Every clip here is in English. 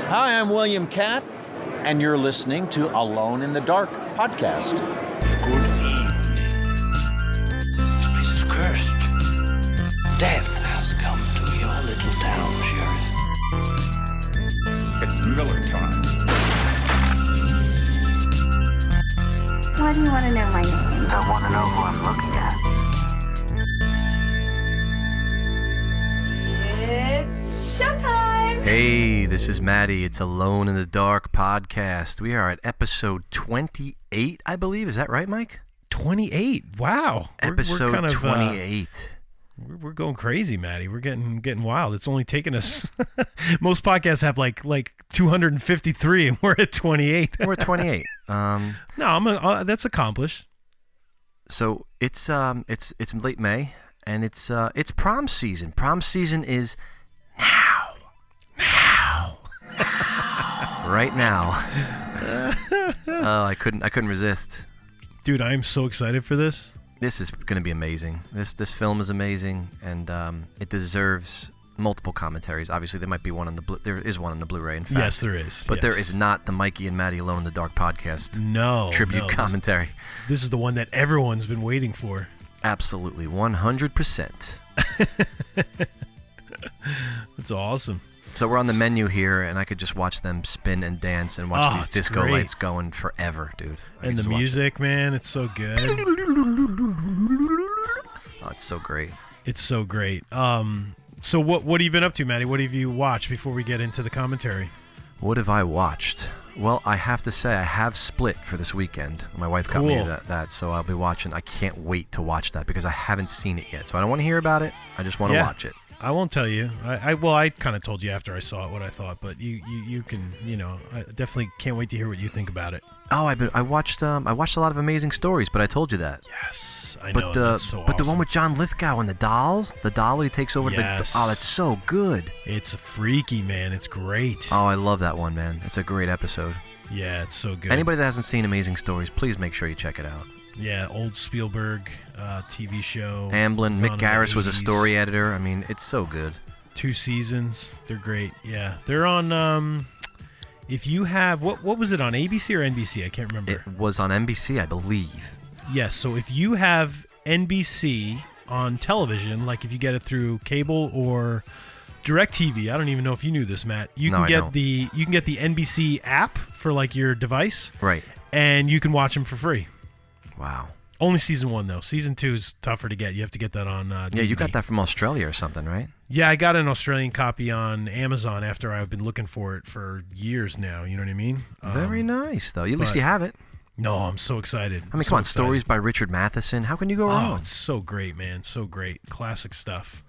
Hi, I'm William Catt, and you're listening to Alone in the Dark podcast. Good evening. This place is cursed. Death has come to your little town, Sheriff. It's Miller time. Why do you want to know my name? I want to know who I'm looking at. It's showtime! Hey, this is Maddie. It's Alone in the Dark podcast. We are at episode 28, I believe. Is that right, Mike? 28. Wow. Episode we're kind of, 28. We're going crazy, Maddie. We're getting wild. It's only taken us. Most podcasts have like 253, and we're at 28. We're at 28. No, that's accomplished. So it's late May, and it's prom season. Prom season is now, right now. Oh, I couldn't resist. Dude, I am so excited for this. This is going to be amazing. This film is amazing, and it deserves multiple commentaries. Obviously, there might be one on the there is one on the Blu-ray. In fact, yes, there is. But yes. there is not the Mikey and Maddie Alone in the Dark podcast. No tribute commentary. This is the one that everyone's been waiting for. Absolutely, 100%. That's awesome. So we're on the menu here, and I could just watch them spin and dance and watch these disco great. lights going forever, dude. And the music, man, it's so good. Oh, it's so great. It's so great. So what have you been up to, Maddie? What have you watched before we get into the commentary? What have I watched? Well, I have to say I have Split for this weekend. My wife got me that, so I'll be watching. I can't wait to watch that because I haven't seen it yet. So I don't want to hear about it. I just want to watch it. I won't tell you. I kind of told you after I saw it what I thought, but you can, I definitely can't wait to hear what you think about it. Oh, I watched a lot of Amazing Stories, but I told you that. Yes, I know. That's so but awesome. the one with John Lithgow and the dolls, the doll he takes over Yes. that's so good. It's freaky, man. It's great. Oh, I love that one, man. It's a great episode. Yeah, it's so good. Anybody that hasn't seen Amazing Stories, please make sure you check it out. Yeah, old Spielberg TV show. Amblin, Mick Garris was a 80s. story editor. I mean, it's so good. 2 seasons. They're great. Yeah, they're on. If you have what was it on ABC or NBC? I can't remember. It was on NBC, I believe. Yes. So if you have NBC on television, like if you get it through cable or DirecTV, I don't even know if you knew this, Matt. You can get the NBC app for like your device, right? And you can watch them for free. Wow. Only season 1 though. Season 2 is tougher to get. You have to get that on DVD. Yeah, you got that from Australia or something, right? Yeah, I got an Australian copy on Amazon after I've been looking for it for years now. You know what I mean? Very nice, though. At least you have it. No, I'm so excited. I mean, come on, stories by Richard Matheson. How can you go wrong? Oh, it's so great, man. So great. Classic stuff.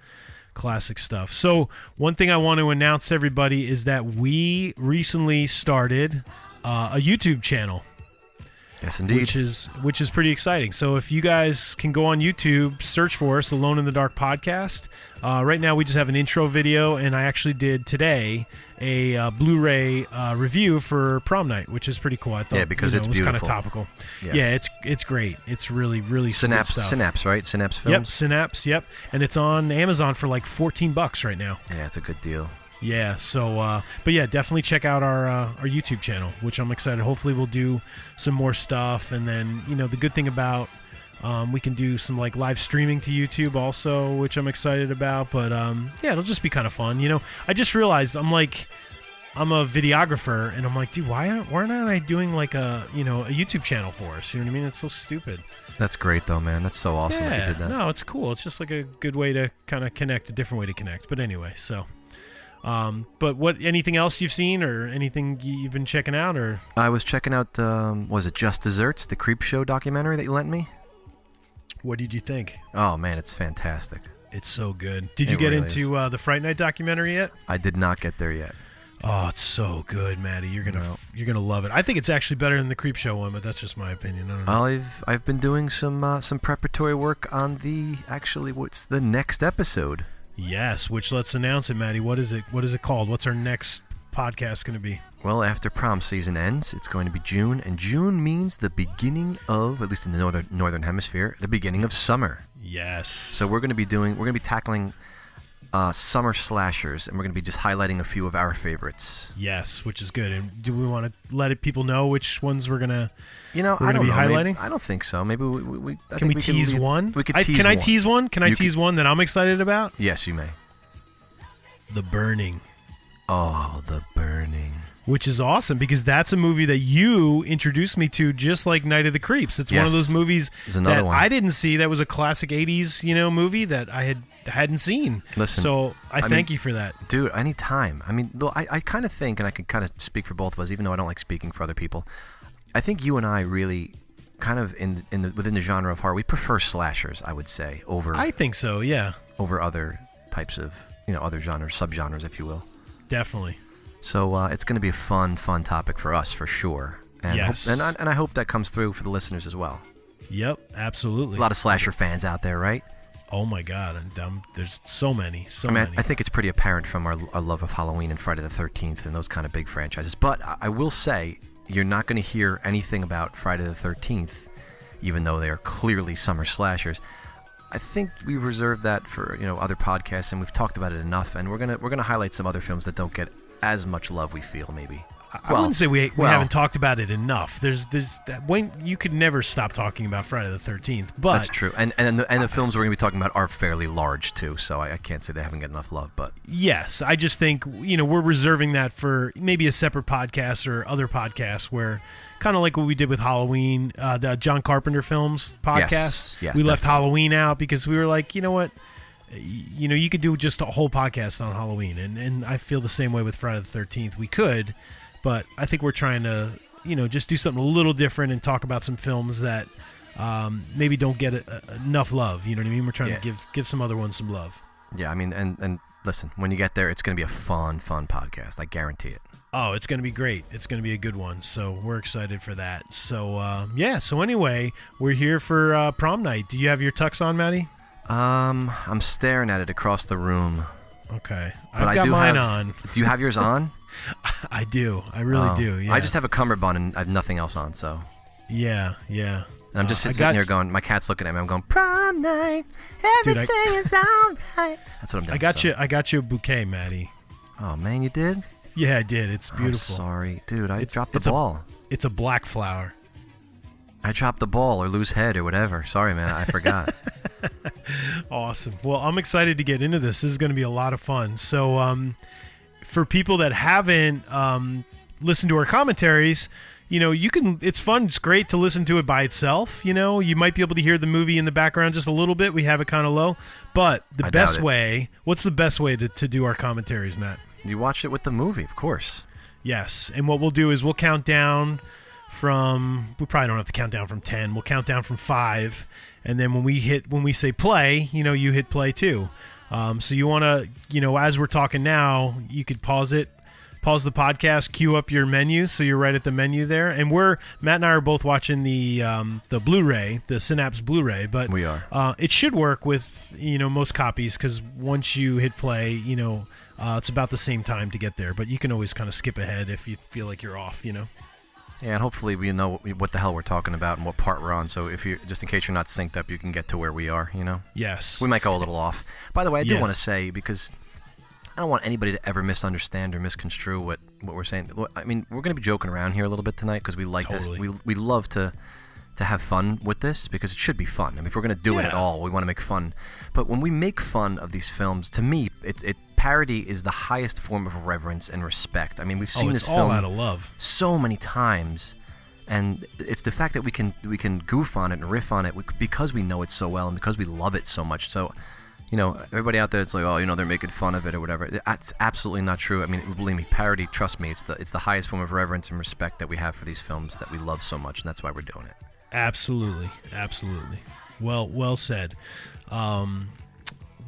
So one thing I want to announce to everybody is that we recently started a YouTube channel. Yes, indeed. Which is pretty exciting. So if you guys can go on YouTube, search for us, Alone in the Dark podcast. Right now we just have an intro video, and I actually did today a Blu-ray review for Prom Night, which is pretty cool. I thought, because it's it was beautiful. kind of topical. Yes. Yeah, it's great. It's really sweet stuff. Synapse, right? Synapse Films. Yep, Synapse. Yep, and it's on Amazon for like $14 right now. Yeah, it's a good deal. Yeah, so, but yeah, definitely check out our YouTube channel, which I'm excited. Hopefully we'll do some more stuff, and then, the good thing about, we can do some, like, live streaming to YouTube also, which I'm excited about, but, yeah, it'll just be kind of fun, I just realized I'm a videographer, and I'm like, dude, why aren't I doing, like, a YouTube channel for us, you know what I mean? It's so stupid. That's great, though, man. That's so awesome that you did that. No, it's cool. It's just, like, a good way to kind of connect, a different way to connect, but anyway, so... But anything else you've seen or anything you've been checking out? Or I was checking out, was it Just Desserts, the Creep Show documentary that you lent me? What did you think? Oh, man, it's fantastic. It's so good. Did you get into the Fright Night documentary yet? I did not get there yet. Oh, it's so good, Maddie. You're gonna love it. I think it's actually better than the Creep Show one, but that's just my opinion. I don't know. I've been doing some preparatory work on what's the next episode? Yes, which let's announce it, Maddie. What is it called? What's our next podcast going to be? Well, after prom season ends, it's going to be June, and June means the beginning of, at least in the northern hemisphere, the beginning of summer. Yes. So we're going to be tackling summer slashers, and we're going to be just highlighting a few of our favorites. Yes, which is good. And do we want to let people know which ones we're gonna? I don't know. Be highlighting. Maybe, I don't think so. Maybe we can we tease one? We could tease one. Can I tease one? Can I tease one that I'm excited about? Yes, you may. The Burning. Oh, The Burning. Which is awesome because that's a movie that you introduced me to, just like Night of the Creeps. It's one of those movies that I didn't see. That was a classic '80s, movie that I hadn't seen. Listen, so I thank you for that, dude. Anytime. I mean, though I kind of think, and I can kind of speak for both of us, even though I don't like speaking for other people. I think you and I really, kind of within the genre of horror, we prefer slashers. I would say over. I think so. Yeah. Over other types of other genres, subgenres, if you will. Definitely. So it's going to be a fun topic for us, for sure. And yes. And I hope that comes through for the listeners as well. Yep, absolutely. A lot of slasher fans out there, right? Oh, my God. And there's so many, many. I think it's pretty apparent from our love of Halloween and Friday the 13th and those kind of big franchises. But I will say, you're not going to hear anything about Friday the 13th, even though they are clearly summer slashers. I think we reserved that for other podcasts, and we've talked about it enough. And we're gonna highlight some other films that don't get as much love, we feel, maybe. I wouldn't say we haven't talked about it enough. There's that when you could never stop talking about Friday the 13th. But that's true, and the films we're going to be talking about are fairly large too. So I can't say they haven't got enough love. But yes, I just think we're reserving that for maybe a separate podcast or other podcasts where, kind of like what we did with Halloween, the John Carpenter films podcast. Yes, we left Halloween out because we were like, you know what. You could do just a whole podcast on Halloween, and I feel the same way with Friday the 13th. We could, but I think we're trying to, just do something a little different and talk about some films that maybe don't get enough love. You know what I mean? We're trying to give some other ones some love. Yeah, I mean, and listen, when you get there, it's going to be a fun podcast. I guarantee it. Oh, it's going to be great. It's going to be a good one. So we're excited for that. So, So anyway, we're here for prom night. Do you have your tux on, Maddie? I'm staring at it across the room. Okay. I've got mine on. Do you have yours on? I do. I really do, yeah. I just have a cummerbund and I have nothing else on, so. Yeah. And I'm just sitting here going, my cat's looking at me, I'm going, prom night, everything is all right. That's what I'm doing. I got you a bouquet, Maddie. Oh, man, you did? Yeah, I did. It's beautiful. I'm sorry. Dude, I dropped the ball. It's a black flower. I dropped the ball or lose head or whatever. Sorry, man. I forgot. Awesome. Well, I'm excited to get into this. This is going to be a lot of fun. So, for people that haven't listened to our commentaries, you can. It's fun. It's great to listen to it by itself. You might be able to hear the movie in the background just a little bit. We have it kind of low, but the best way. What's the best way to do our commentaries, Matt? You watch it with the movie, of course. Yes, and what we'll do is we'll count down from. We probably don't have to count down from 10. We'll count down from 5. And then when we say play, you hit play too. So you want to, as we're talking now, you could pause the podcast, queue up your menu, so you're right at the menu there. And Matt and I are both watching the Blu-ray, the Synapse Blu-ray, but we are. It should work with most copies because once you hit play, it's about the same time to get there. But you can always kind of skip ahead if you feel like you're off. Yeah, and hopefully we know what the hell we're talking about and what part we're on. So just in case you're not synced up, you can get to where we are, Yes. We might go a little off. By the way, I do want to say, because I don't want anybody to ever misunderstand or misconstrue what we're saying. I mean, we're going to be joking around here a little bit tonight because we like this. We love to have fun with this because it should be fun. I mean, if we're going to do it at all, we want to make fun. But when we make fun of these films, to me, parody is the highest form of reverence and respect. I mean, we've seen this film all out of love so many times, and it's the fact that we can goof on it and riff on it because we know it so well and because we love it so much. So, everybody out there, it's like, oh, they're making fun of it or whatever. That's absolutely not true. I mean, believe me, parody, trust me, it's the highest form of reverence and respect that we have for these films that we love so much, and that's why we're doing it. Absolutely. Well said.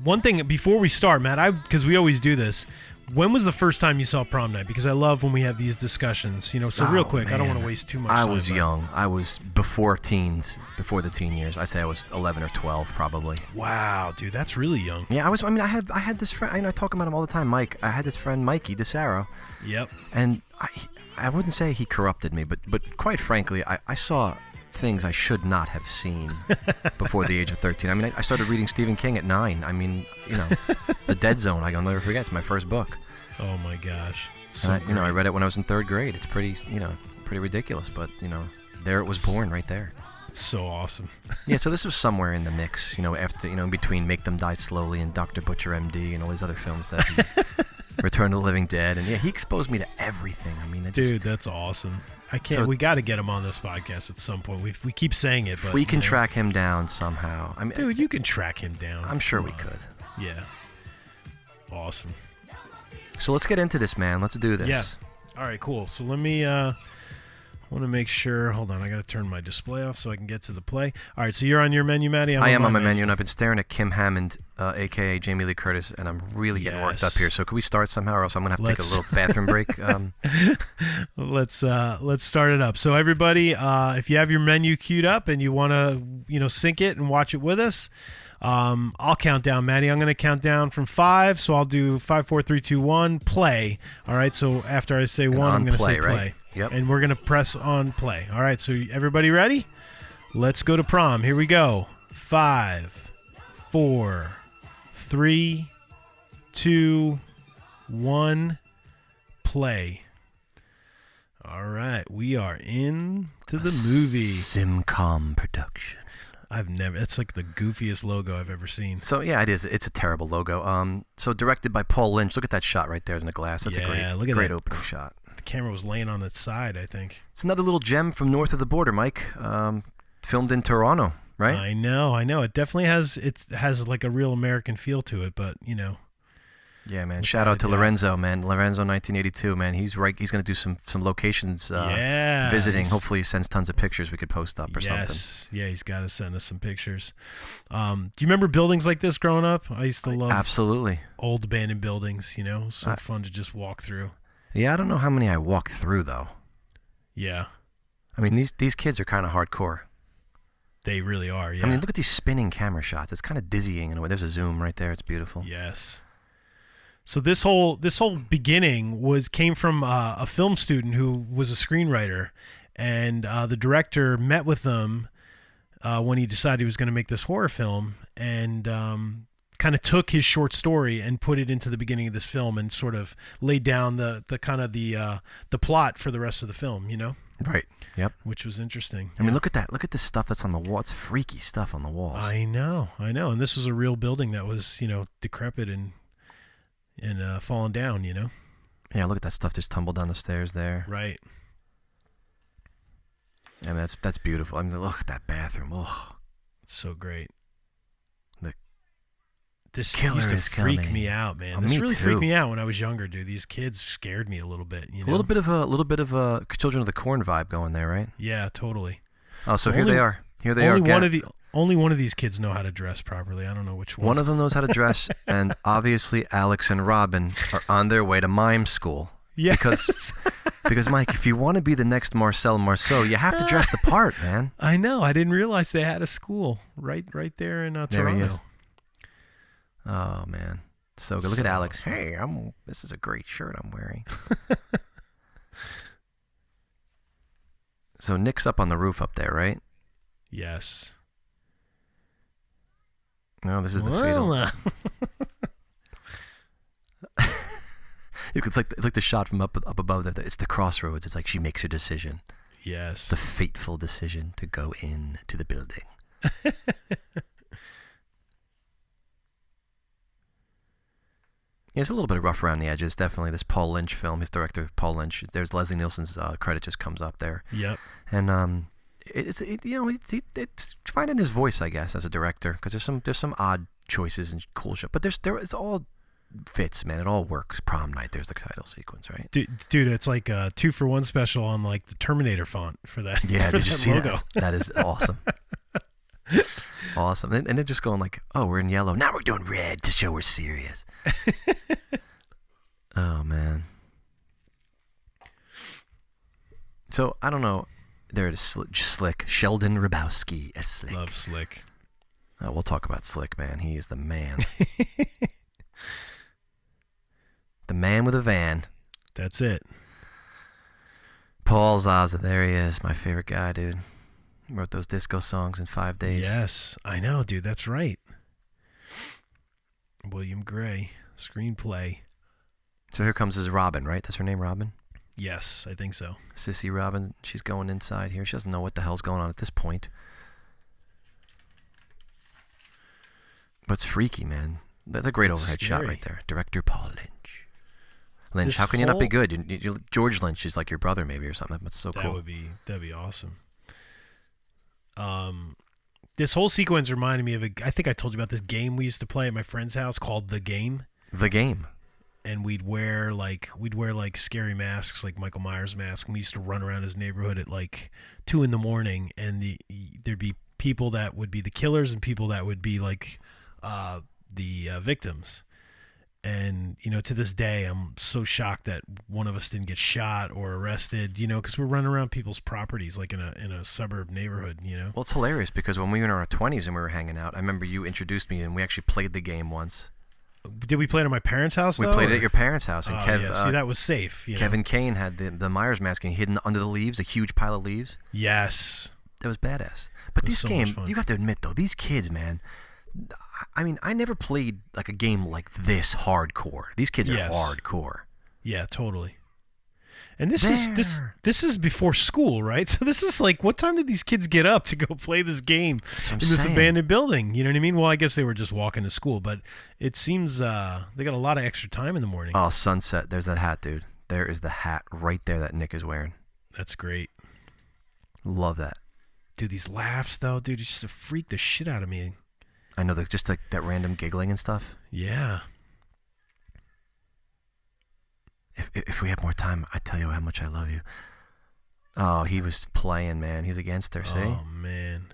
One thing before we start, Matt, because we always do this. When was the first time you saw Prom Night? Because I love when we have these discussions. So real quick, man. I don't want to waste too much time. I was young. I was before the teen years. I say I was 11 or 12, probably. Wow, dude, that's really young. Yeah, I was. I mean, I had this friend. I talk about him all the time, Mike. I had this friend, Mikey DeSaro. Yep. And I wouldn't say he corrupted me, but quite frankly, I saw things I should not have seen before the age of 13. I mean, I started reading Stephen King at 9. I mean, The Dead Zone, I'll never forget. It's my first book. Oh my gosh. And I read it when I was in 3rd grade. It's pretty ridiculous, but, there it was born right there. It's so awesome. Yeah, so this was somewhere in the mix, after, in between Make Them Die Slowly and Dr. Butcher MD and all these other films that Return of the Living Dead. And yeah, he exposed me to everything. I mean, dude, that's awesome. We got to get him on this podcast at some point. We keep saying it, but we can track him down somehow. I mean, dude, you can track him down. I'm sure we could. Yeah. Awesome. So let's get into this, man. Let's do this. Yeah. All right, cool. So let me I want to make sure. Hold on, I got to turn my display off so I can get to the play. All right, so you're on your menu, Maddie. I am on my menu, and I've been staring at Kim Hammond, a.k.a. Jamie Lee Curtis, and I'm really getting worked up here. So can we start somehow, or else I'm going to have to take a little bathroom break? Let's start it up. So everybody, if you have your menu queued up and you want to, sync it and watch it with us, I'll count down, Maddie. I'm going to count down from 5, so I'll do 5, 4, 3, 2, 1, play. All right, so after I say 1, I'm going to say play. Right? Yep. And we're going to press on play. All right, so everybody ready? Let's go to prom. Here we go. 5, 4, 3, 2, 1, play. All right, we are into the movie. Simcom production. It's like the goofiest logo I've ever seen. So yeah, it is. It's a terrible logo. So directed by Paul Lynch. Look at that shot right there in the glass. That's a great opening shot. The camera was laying on its side, I think. It's another little gem from north of the border, Mike. Filmed in Toronto, right? I know. It definitely has like a real American feel to it, but Yeah, man. Shout out to Lorenzo, man. Lorenzo 1982, man. He's right. He's going to do some locations visiting. Hopefully he sends tons of pictures we could post up or something. Yeah, he's got to send us some pictures. Do you remember buildings like this growing up? I used to love absolutely old abandoned buildings, so fun to just walk through. Yeah, I don't know how many I walked through, though. Yeah. I mean, these kids are kind of hardcore. They really are, yeah. I mean, look at these spinning camera shots. It's kind of dizzying in a way. There's a zoom right there. It's beautiful. Yes. So this whole beginning came from a film student who was a screenwriter, and the director met with them when he decided he was going to make this horror film, and kind of took his short story and put it into the beginning of this film, and sort of laid down the kind of the plot for the rest of the film. Right. Yep. Which was interesting. I mean, look at that. Look at the stuff that's on the wall. It's freaky stuff on the walls. I know. And this was a real building that was decrepit and falling down, Yeah, look at that stuff just tumbled down the stairs there. Right. I mean, that's beautiful. I mean, look at that bathroom. Oh, it's so great. This killer used to freak coming. me out, man. Oh, this really too. freaked me out when I was younger, dude. These kids scared me a little bit. A little bit of a Children of the Corn vibe going there, right? Yeah, totally. Oh, so here they are. Here they are. Only one of these kids know how to dress properly. I don't know which one. One of them knows how to dress, and obviously Alex and Robin are on their way to mime school. Yeah. Because Mike, if you want to be the next Marcel Marceau, you have to dress the part, man. I know. I didn't realize they had a school right there in Toronto. There he is. Oh man, so good. Look at Alex. Awesome. Hey, this is a great shirt I'm wearing. So Nick's up on the roof up there, right? Yes. No, this is the fatal. It's like the shot from up above there. It's the crossroads. It's like she makes her decision. Yes. The fateful decision to go into the building. Yeah, it's a little bit rough around the edges. Definitely this Paul Lynch film. His director, Paul Lynch. There's Leslie Nielsen's credit just comes up there. Yep. And it's finding his voice, I guess, as a director, because there's some odd choices and cool shit. But it's all fits, man. It all works. Prom Night. There's the title sequence, right? Dude, it's like a 2-for-1 special on like the Terminator font for that. Yeah, did you see logo. That is awesome. Awesome. And they're just going like, oh, we're in yellow. Now we're doing red to show we're serious. Oh, man. So, I don't know. There it is, Slick. Sheldon Rabowski as Slick. Love Slick. We'll talk about Slick, man. He is the man. The man with a van. That's it. Paul Zaza. There he is. My favorite guy, dude. Wrote those disco songs in 5 days. Yes, I know, dude. That's right. William Gray, screenplay. So here comes his Robin, right? That's her name, Robin? Yes, I think so. Sissy Robin. She's going inside here. She doesn't know what the hell's going on at this point. But it's freaky, man. That's a great overhead shot right there. Director Paul Lynch. Lynch, how can you not be good? George Lynch is like your brother, maybe, or something. That's so cool. That'd be awesome. This whole sequence reminded me of I think I told you about this game we used to play at my friend's house called The Game. The Game. And we'd wear like scary masks, like Michael Myers mask, and we used to run around his neighborhood at like 2 a.m, and there'd be people that would be the killers and people that would be like the victims. And to this day I'm so shocked that one of us didn't get shot or arrested, because we're running around people's properties like in a suburb neighborhood. Well, it's hilarious because when we were in our 20s and we were hanging out, I remember you introduced me and we actually played the game once. Did we play it at my parents' house? We played it at your parents' house, and see, that was safe. Kevin Kane had the Myers mask hidden under the leaves, a huge pile of leaves. Yes, that was badass. But this game, you have to admit though, these kids, man. I mean, I never played like a game like this hardcore. These kids are hardcore. Yeah, totally. And this is before school, right? So this is like, what time did these kids get up to go play this game in this abandoned building? You know what I mean? Well, I guess they were just walking to school, but it seems they got a lot of extra time in the morning. Oh, sunset. There's that hat, dude. There is the hat right there that Nick is wearing. That's great. Love that. Dude, these laughs, though, dude, it's just to freak the shit out of me. I know, just like that random giggling and stuff. Yeah. If we had more time, I'd tell you how much I love you. Oh, he was playing, man. He's against her, see? Oh, man.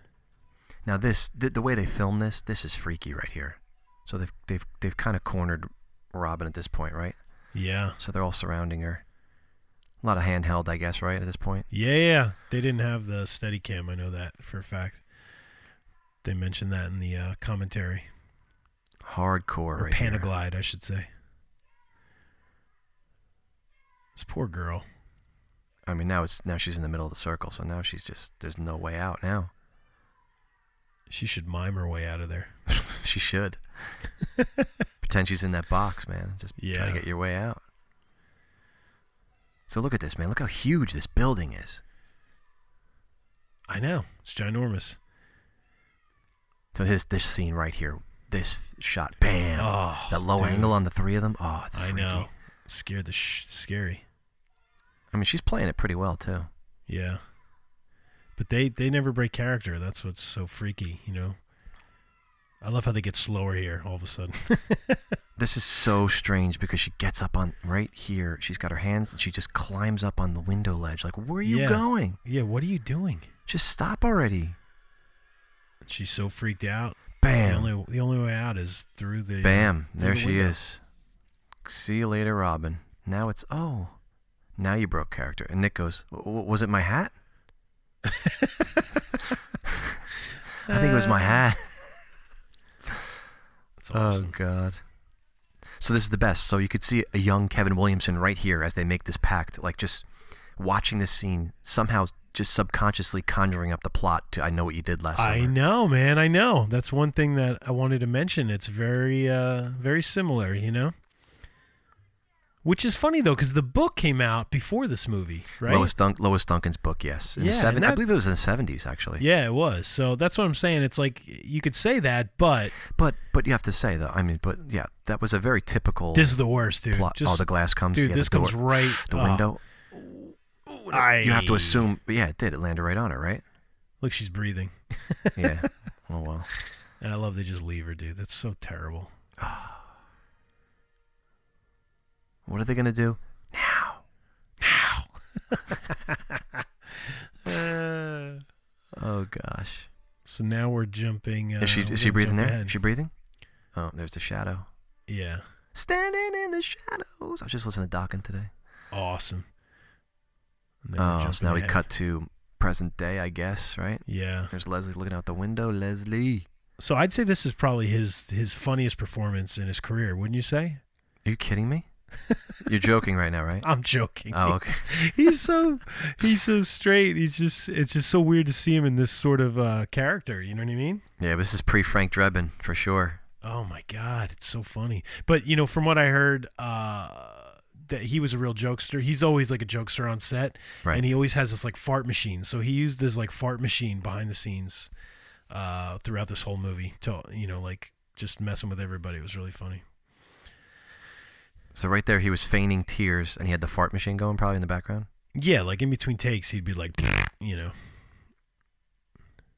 Now the way they film this is freaky right here. So they've kind of cornered Robin at this point, right? Yeah. So they're all surrounding her. A lot of handheld, I guess, right, at this point? Yeah. They didn't have the Steadicam. I know that for a fact. They mentioned that in the commentary. Hardcore, or Panaglide, I should say. This poor girl. I mean, now she's in the middle of the circle, so now there's no way out now. She should mime her way out of there. She should. Pretend she's in that box, man. Just try to get your way out. So look at this, man. Look how huge this building is. I know. It's ginormous. So this scene right here, this shot, bam. Oh, that low angle on the three of them. Oh, it's freaky. I know. Scared scary. I mean, she's playing it pretty well too. Yeah. But they never break character. That's what's so freaky, I love how they get slower here all of a sudden. This is so strange because she gets up on right here. She's got her hands and she just climbs up on the window ledge. Like, where are you going? Yeah, what are you doing? Just stop already. She's so freaked out. Bam. The only way out is through the Bam. There she is. See you later, Robin. Now it's, now you broke character. And Nick goes, was it my hat? I think it was my hat. That's awesome. Oh, God. So this is the best. So you could see a young Kevin Williamson right here as they make this pact, like just watching this scene, somehow just subconsciously conjuring up the plot to I Know What You Did Last Summer. I know, man. I know. That's one thing that I wanted to mention. It's very, very similar, Which is funny, though, because the book came out before this movie, right? Lois Duncan's book, yes. In the 70s. I believe it was in the 70s, actually. Yeah, it was. So that's what I'm saying. It's like, you could say that, but... But you have to say, though, yeah, that was a very typical... This is the worst, dude. Plot. The glass comes... Dude, this comes right... The window. You have to assume... Yeah, it did. It landed right on her, right? Look, she's breathing. Yeah. Oh, well. And I love they just leave her, dude. That's so terrible. What are they going to do? Now. Oh, gosh. So now we're jumping. Is she breathing there? Is she breathing? Oh, there's the shadow. Yeah. Standing in the shadows. I was just listening to Dawkins today. Awesome. Oh, so now we cut to present day, I guess, right? Yeah. There's Leslie looking out the window. Leslie. So I'd say this is probably his funniest performance in his career, wouldn't you say? Are you kidding me? You're joking right now, right? I'm joking. Oh, okay. He's so straight. It's just so weird to see him in this sort of character. You know what I mean? Yeah, but this is pre-Frank Drebin for sure. Oh my God, it's so funny. But from what I heard, that he was a real jokester. He's always like a jokester on set, Right. and he always has this like fart machine. So he used this like fart machine behind the scenes throughout this whole movie to like just messing with everybody. It was really funny. So right there, he was feigning tears, and he had the fart machine going probably in the background. Yeah, like in between takes, he'd be like,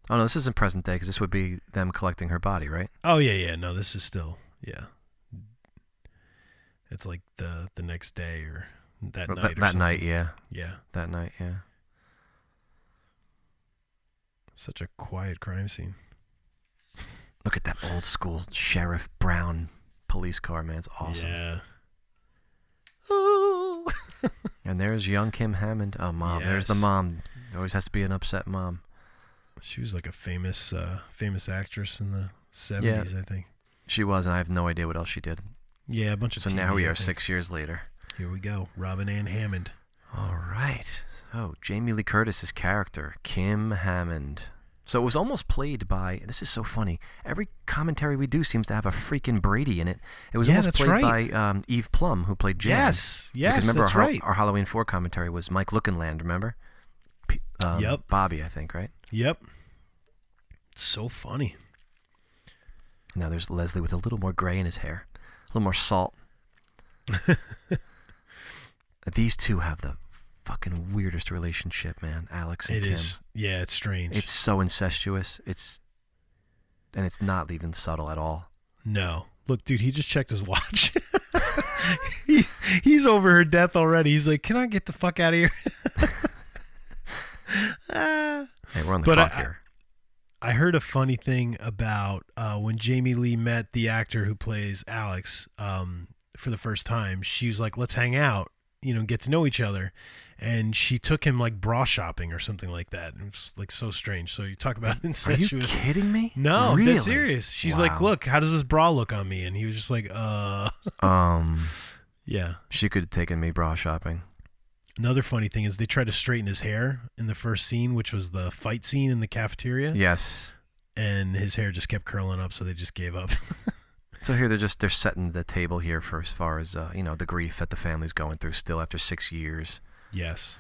Oh no, this isn't present day because this would be them collecting her body, right? Oh yeah. No, this is still It's like the next day or that night. That night, yeah. Yeah. That night, yeah. Such a quiet crime scene. Look at that old school Sheriff Brown police car, man. It's awesome. Yeah. And there's young Kim Hammond. Oh, mom. There's the Yes. mom. There always has to be an upset mom. She was like a famous actress in the 70s, I think. She was, and I have no idea what else she did. Yeah, a bunch of So TV, now we I are think. 6 years later. Here we go. Robin Ann Hammond. All right. So Jamie Lee Curtis's character, Kim Hammond. So it was almost played by, this is so funny, every commentary we do seems to have a freaking Brady in it. It was Yeah, almost that's played right. by Eve Plum, who played Jan. Yes, Because remember that's our, right. our Halloween 4 commentary was Mike Lookinland, remember? Yep. Bobby, I think, right? Yep. It's so funny. Now there's Leslie with a little more gray in his hair, a little more salt. These two have the fucking weirdest relationship, man. Alex and It Kim. is. Yeah, it's strange. It's so incestuous. And it's not even subtle at all. No. Look, dude, he just checked his watch. He's over her death already. He's like, can I get the fuck out of here? Hey, we're on the But clock here. I heard a funny thing about when Jamie Lee met the actor who plays Alex for the first time. She was like, let's hang out, get to know each other. And she took him like bra shopping or something like that. And it was like so strange. So you talk about Are you incestuous. kidding me? No, Really? that's serious. She's like, Wow. look, how does this bra look on me? And he was just like, yeah. She could have taken me bra shopping. Another funny thing is they tried to straighten his hair in the first scene, which was the fight scene in the cafeteria. Yes. And his hair just kept curling up, so they just gave up. So here they're setting the table here for as far as the grief that the family's going through still after 6 years. Yes.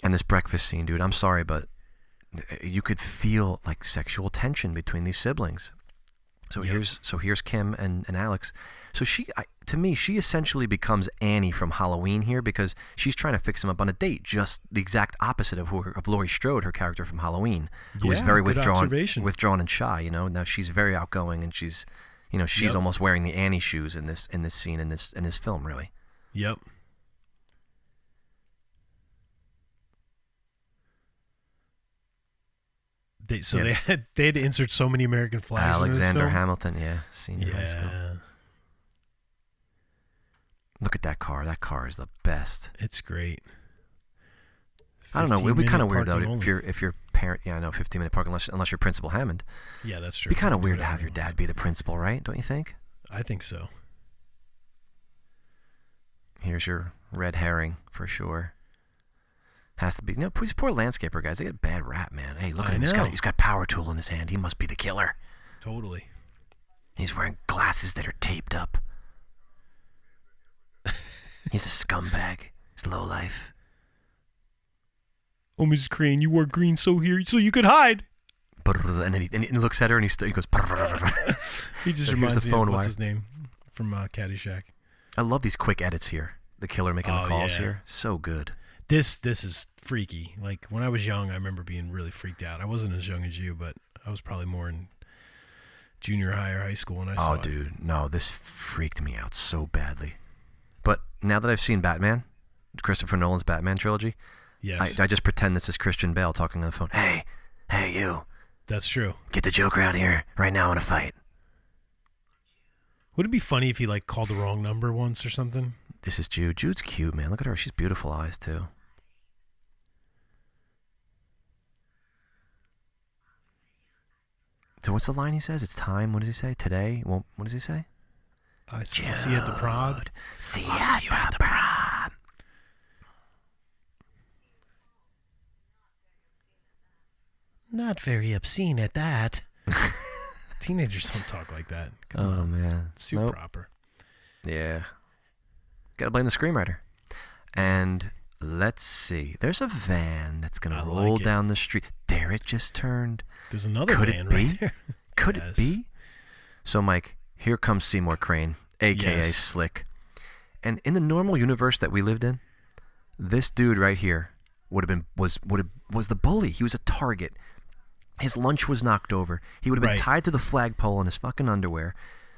And this breakfast scene, dude, I'm sorry, but you could feel like sexual tension between these siblings. So Yep. here's Kim and Alex. So to me, she essentially becomes Annie from Halloween here because she's trying to fix him up on a date, just the exact opposite of Laurie Strode, her character from Halloween, who was Yeah, very good observation. withdrawn and shy. Now she's very outgoing and she's Yep. almost wearing the Annie shoes in this scene in this film, really. Yep. They had to insert so many American flags. in this Alexander film. Hamilton, yeah, senior high school. Yeah, Look at that car. That car is the best. it's great. I don't know. It would be 15-minute kind of weird though parking only. if your parent. Yeah, I know, 15-minute park unless you're Principal Hammond. Yeah, that's true. It'd be kind of Do weird to whatever have he your wants. dad be the principal, right? Don't you think? I think so. Here's your red herring for sure. Has to be. These poor landscaper guys. They get a bad rap, man. Hey, look at I him. know. He's got a power tool in his hand. He must be the killer. Totally. He's wearing glasses that are taped up. He's a scumbag. He's low life. Oh, Mrs. Crane, you wore green so you could hide. And then he looks at her and he goes. He just So here's reminds the me of phone what's wire. his name from Caddyshack. I love these quick edits here. The killer making the Oh, calls yeah. here. So good. This is freaky. Like when I was young, I remember being really freaked out. I wasn't as young as you, but I was probably more in junior high or high school when I saw it. Dude, no, this freaked me out so badly. But now that I've seen Batman, Christopher Nolan's Batman trilogy, Yes, I just pretend this is Christian Bale talking on the phone. Hey, you, that's true. get the Joker out here right now in a fight. Would it be funny if he like called the wrong number once or something? This is Jude. Jude's cute, man. Look at her. She's beautiful eyes, too. So what's the line he says? It's time. What does he say? Today? Well, what does he say? I see you at the prom. See you at the prom. Not very obscene at that. Teenagers don't talk like that. Come on. Man. It's too proper. Yeah. Gotta blame the screenwriter. And let's see. There's a van that's going to roll down the street. There it just turned. There's another Could van it be? right there. Could Yes. it be? So, Mike, here comes Seymour Crane, a.k.a. Yes. Slick. And in the normal universe that we lived in, this dude right here was the bully. He was a target. His lunch was knocked over. He would have been tied to the flagpole in his fucking underwear.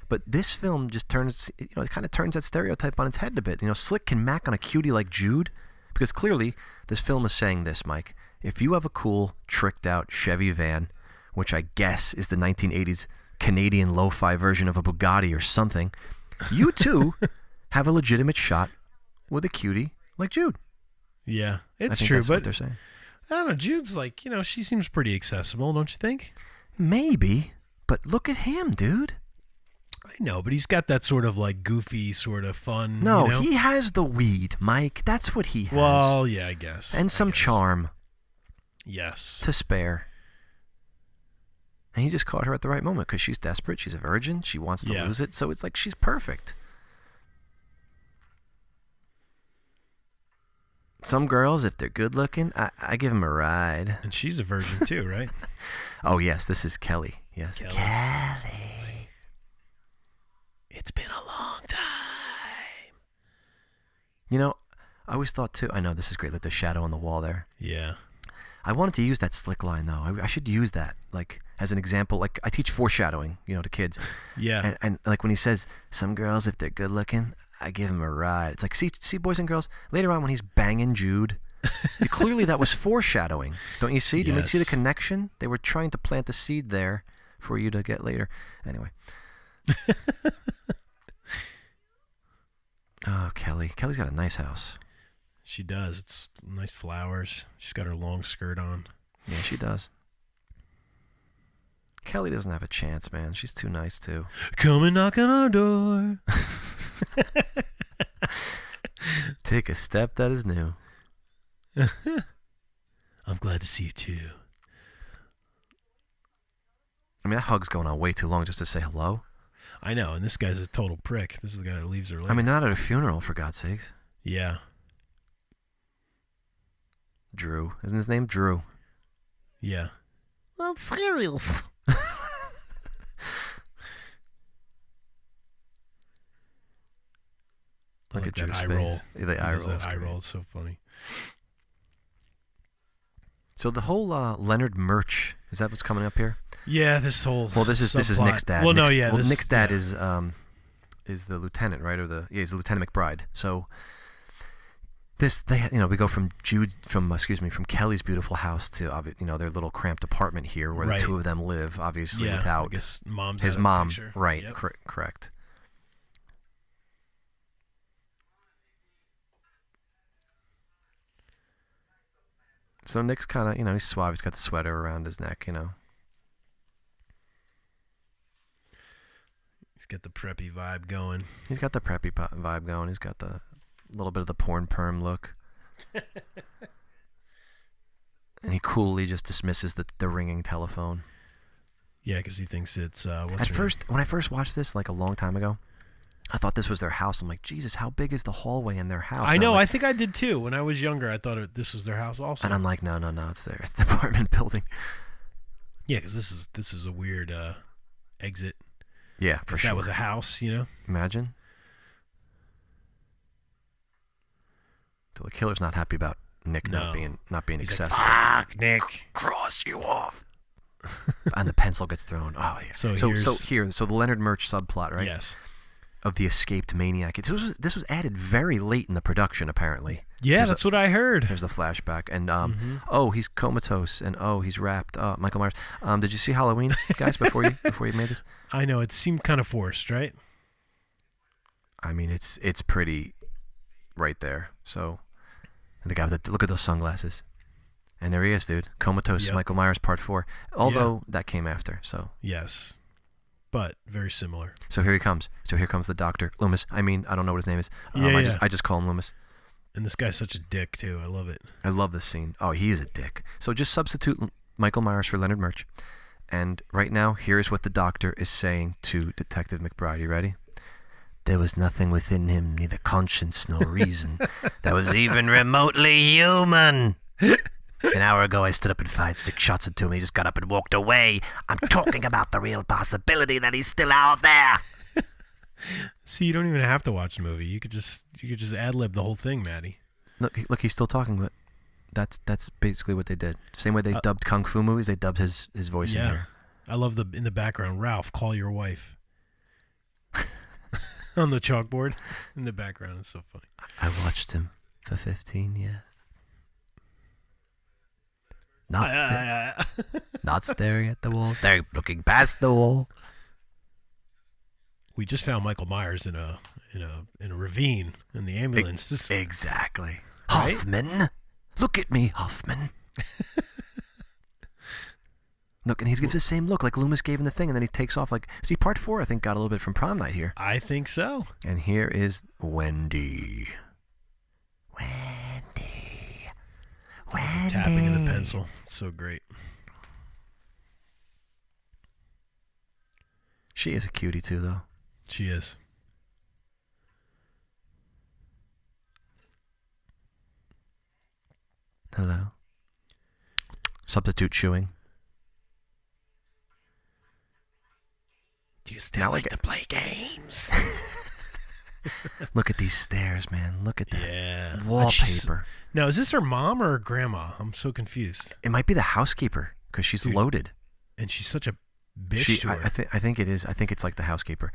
But this film just turns, it kind of turns that stereotype on its head a bit. Slick can mac on a cutie like Jude, because clearly this film is saying this, Mike. If you have a cool, tricked out Chevy van, which I guess is the 1980s Canadian lo-fi version of a Bugatti or something, you too have a legitimate shot with a cutie like Jude. Yeah, it's I think true, that's but what they're saying. I don't know. Jude's like, she seems pretty accessible, don't you think? Maybe, but look at him, dude. I know, but he's got that sort of like goofy, sort of fun. No, he has the weed, Mike. That's what he has. Well, yeah, I guess. And some charm. Yes. To spare. And he just caught her at the right moment because she's desperate. She's a virgin. She wants to lose it. So it's like she's perfect. Some girls, if they're good looking, I give them a ride. And she's a virgin too, right? Oh, yes. This is Kelly. Yes. Kelly. It's been a long time. I always thought too, I know this is great, like the shadow on the wall there. Yeah. I wanted to use that Slick line, though. I should use that, like, as an example. Like, I teach foreshadowing, to kids. Yeah. And like, when he says, some girls, if they're good looking, I give them a ride. It's like, see, boys and girls, later on when he's banging Jude, clearly that was foreshadowing. Don't you see? Do you see the connection? They were trying to plant the seed there for you to get later. Anyway. Oh, Kelly. Kelly's got a nice house. She does. It's nice flowers. She's got her long skirt on. Yeah, she does. Kelly doesn't have a chance, man. She's too nice, too. Come and knock on our door. Take a step that is new. I'm glad to see you, too. I mean, that hug's going on way too long just to say hello. I know, and this guy's a total prick. This is the guy that leaves her later. I mean, not at a funeral, for God's sakes. Yeah. Drew. Isn't his name Drew? Yeah. I'm serious. Look at that Drew's eye face. roll. Yeah, the eye roll. That eye roll. It's so funny. So the whole Leonard Murch, is that what's coming up here? Yeah, this whole this is Nick's dad. Well, Nick's dad is the lieutenant, right? He's Lieutenant McBride. So we go from Kelly's beautiful house to their little cramped apartment here where the two of them live, obviously without I guess mom's his mom. Picture. Right, yep. Correct. So Nick's kind of, he's suave. He's got the sweater around his neck, He's got the preppy vibe going. He's got the preppy vibe going. He's got the little bit of the porn perm look. And he coolly just dismisses the ringing telephone. Yeah, because he thinks it's... when I first watched this, like a long time ago, I thought this was their house. I'm like, Jesus, how big is the hallway in their house? I know. I think I did too. When I was younger, I thought this was their house also. And I'm like, no, it's the apartment building. Yeah, because this is a weird exit. Yeah, for sure. That was a house, Imagine. So the killer's not happy about Nick not being He's accessible. Like, fuck, Nick. Cross you off. And the pencil gets thrown. Oh yeah. So the Leonard Murch subplot, right? Yes. Of the escaped maniac. This was added very late in the production, apparently. Yeah, that's what I heard. There's the flashback, and he's comatose, and he's wrapped. Michael Myers. Did you see Halloween, guys? Before you made this? I know it seemed kind of forced, right? I mean, it's pretty right there. So the guy look at those sunglasses, and there he is, dude. Comatose, Michael Myers, Part 4. Although that came after, so yes. but very similar. So here he comes. So here comes the doctor, Loomis. I mean, I don't know what his name is. Yeah. I just call him Loomis. And this guy's such a dick too. I love it. I love this scene. Oh, he is a dick. So just substitute Michael Myers for Leonard Murch. And right now, here's what the doctor is saying to Detective McBride. You ready? There was nothing within him, neither conscience nor reason, that was even remotely human. An hour ago, I stood up and fired 6 shots into him. He just got up and walked away. I'm talking about the real possibility that he's still out there. See, you don't even have to watch the movie. You could just ad-lib the whole thing, Maddie. Look, he's still talking, but that's basically what they did. Same way they dubbed Kung Fu movies, they dubbed his voice in here. I love in the background, Ralph, call your wife. On the chalkboard in the background. It's so funny. I watched him for 15 years. Not staring at the wall, looking past the wall. We just found Michael Myers in a ravine in the ambulance. Exactly. Right? Hoffman, look at me, Hoffman. Look, and he gives the same look like Loomis gave him the thing, and then he takes off like... See, part 4, I think, got a little bit from Prom Night here. I think so. And here is Wendy. Tapping of the pencil. It's so great. She is a cutie, too, though. She is. Hello. Substitute chewing. Do you still like to play games? Look at these stairs, man. Look at that Wallpaper. wallpaper. Now, is this her mom or her grandma? I'm so confused. It might be the housekeeper because she's loaded. And she's such a bitch to her. I think it is. I think it's like the housekeeper.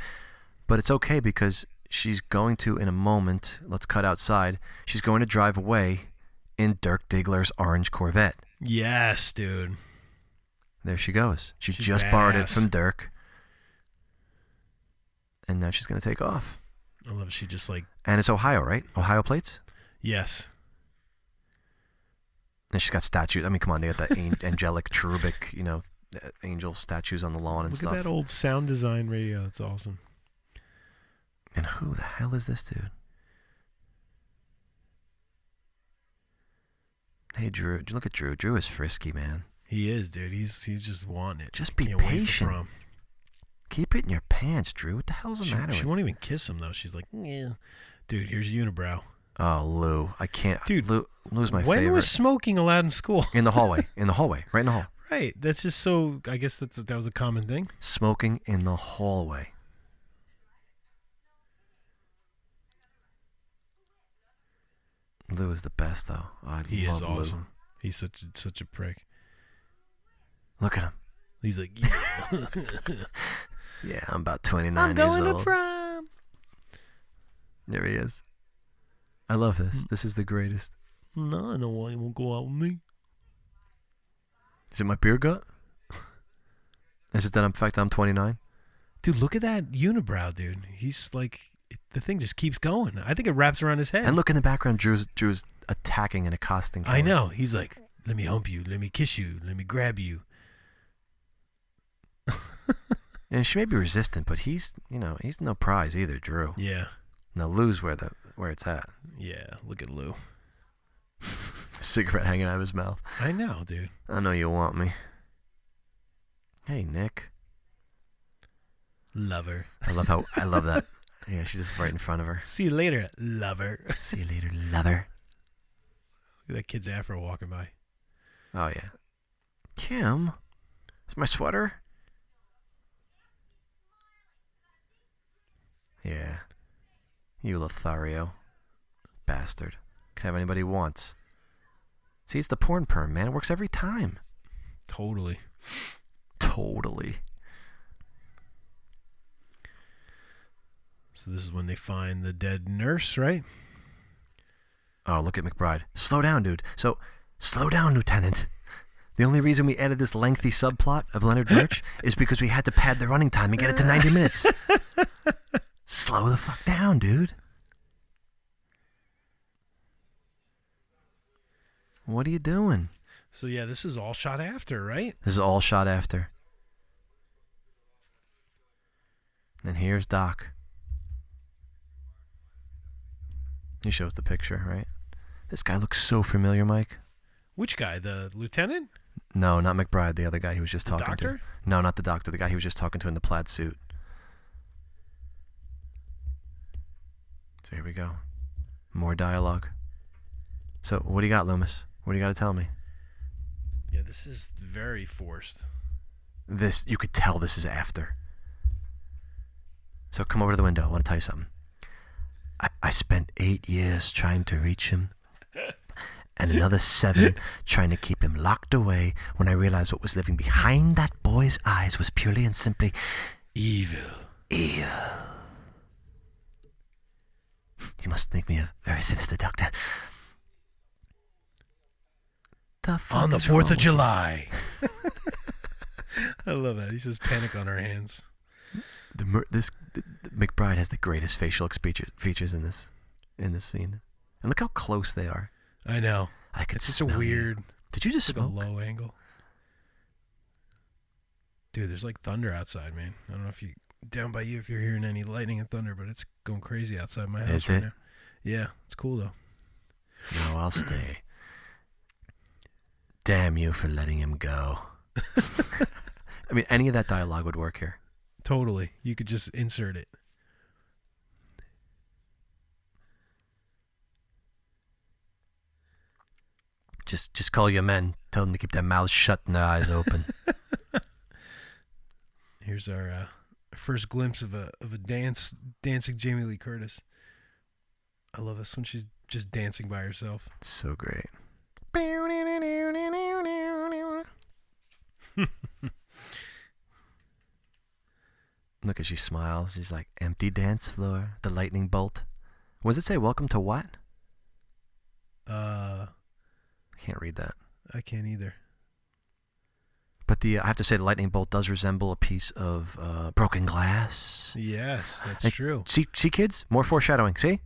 But it's okay because she's going to, in a moment, let's cut outside, she's going to drive away in Dirk Diggler's orange Corvette. Yes, dude. There she goes. She She's just borrowed it badass. from Dirk. And now she's going to take off. I love she just like... And it's Ohio, right? Ohio plates? Yes. And she's got statues. I mean, come on, they got that angelic cherubic, angel statues on the lawn and Look stuff. at that old sound design radio. It's awesome. And who the hell is this dude? Hey, Drew. Look at Drew. Drew is frisky, man. He is, dude. He's just wanting it. Just be Can't wait for patient. prom. Keep it in your pants, Drew. What the hell's the matter She with won't even kiss him, though. She's like, yeah. Dude, here's Unibrow. Oh, Lou. I can't. Dude, Lou's my when favorite. was smoking allowed in school? In the hallway. Right in the hall. Right. That's just so... I guess that was a common thing. Smoking in the hallway. Lou is the best, though. He is love awesome. Lou. He's such a prick. Look at him. He's like, Yeah, I'm about 29 I'm years going to old. prom. There he is. I love this. This is the greatest. No, I know why you won't go out with me. Is it my beer gut? Is it that in fact I'm 29? Dude, look at that unibrow, dude. He's like, the thing just keeps going. I think it wraps around his head. And look in the background, Drew's attacking and accosting. I know. He's like, let me hump you. Let me kiss you. Let me grab you. And she may be resistant, but he's no prize either, Drew. Yeah. Now Lou's where it's at. Yeah. Look at Lou. Cigarette hanging out of his mouth. I know, dude. I know you want me. Hey, Nick. Lover. I love that. Yeah, she's just right in front of her. See you later, lover. See you later, lover. Look at that kid's afro walking by. Oh, yeah. Kim, is my sweater? Yeah. You Lothario. Bastard. Can have anybody he wants. See, it's the porn perm, man. It works every time. Totally. So this is when they find the dead nurse, right? Oh, look at McBride. Slow down, dude. So, slow down, Lieutenant. The only reason we added this lengthy subplot of Leonard Murch is because we had to pad the running time and get it to 90 minutes. Slow the fuck down, dude. What are you doing? So yeah, this is all shot after, right? This is all shot after. And here's Doc. He shows the picture, right? This guy looks so familiar, Mike. Which guy? The lieutenant? No, not McBride. The other guy he was just talking doctor? to. No, not the doctor. The guy he was just talking to in the plaid suit. So here we go. More dialogue. So what do you got, Loomis? What do you got to tell me? Yeah, this is very forced. This, you could tell this is after. So come over to the window. I want to tell you something. I spent 8 years trying to reach him. And another 7 trying to keep him locked away when I realized what was living behind that boy's eyes was purely and simply Evil. evil. You must think me a very sinister doctor. The fuck On the is 4th wrong of with July. I love that. He says panic on our hands. McBride has the greatest facial features in this scene. And look how close they are. I know. I could It's such smell a weird, you. Did you just like a smoke? low angle. Dude, there's like thunder outside, man. I don't know if you down by you if you're hearing any lightning and thunder, but it's going crazy outside my house Is right it? now. Yeah, it's cool though. No, I'll stay. Damn you for letting him go. I mean, any of that dialogue would work here. Totally. You could just insert it. Just call your men. Tell them to keep their mouths shut and their eyes open. Here's our first glimpse of a dancing Jamie Lee Curtis. I love this when she's just dancing by herself. So great. Look as she smiles. She's like, empty dance floor, the lightning bolt. What does it say? Welcome to what? I can't read that. I can't either. But I have to say the lightning bolt does resemble a piece of broken glass. Yes, that's Hey, true. See, kids? More foreshadowing. See?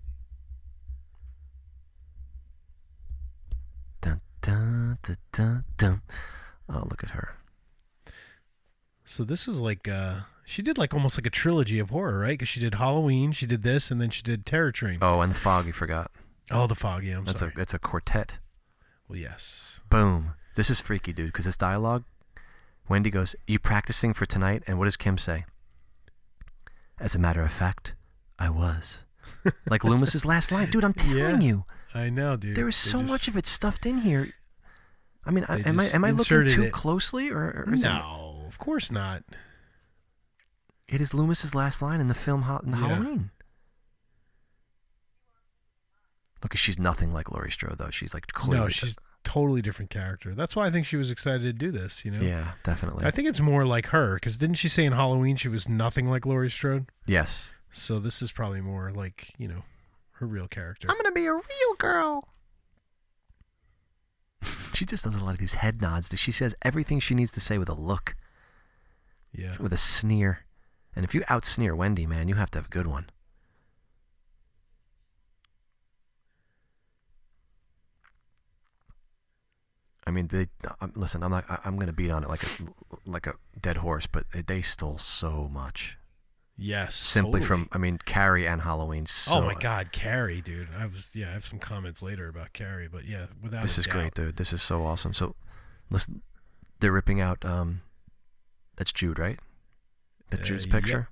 Dun, dun, dun, dun, dun. Oh, look at her. So this was like she did like almost like a trilogy of horror, right? Because she did Halloween, she did this, and then she did Terror Train. Oh, and the fog, you forgot. Oh, the fog. Yeah, That's sorry. it's a quartet. Well, yes. Boom. This is freaky, dude, because this dialogue, Wendy goes, you practicing for tonight? And what does Kim say? As a matter of fact, I was. Like Loomis's last line. Dude, I'm telling you. I know, dude. There is so much of it stuffed in here. I mean, They am just I looking inserted too it. closely? Or is No, of course not. it is Loomis's last line in the film Yeah. Halloween. Look, she's nothing like Laurie Strode, though. She's like clearly... No, she's totally different character. That's why I think she was excited to do this, you know? Yeah, definitely. I think it's more like her, because didn't she say in Halloween she was nothing like Laurie Strode? Yes. So this is probably more like, you know, her real character. I'm going to be a real girl. She just does a lot of these head nods. She says everything she needs to say with a look, Yeah. with a sneer. And if you out-sneer Wendy, man, you have to have a good one. I mean, listen. I'm going to beat on it like a dead horse, but they stole so much. Yes. Simply totally. from, I mean, Carrie and Halloween. So, Oh my God, Carrie, dude! I have some comments later about Carrie, but yeah, without This a is doubt. great, dude. This is so awesome. So, listen, they're ripping out. That's Jude, right? That's Jude's Yep. picture.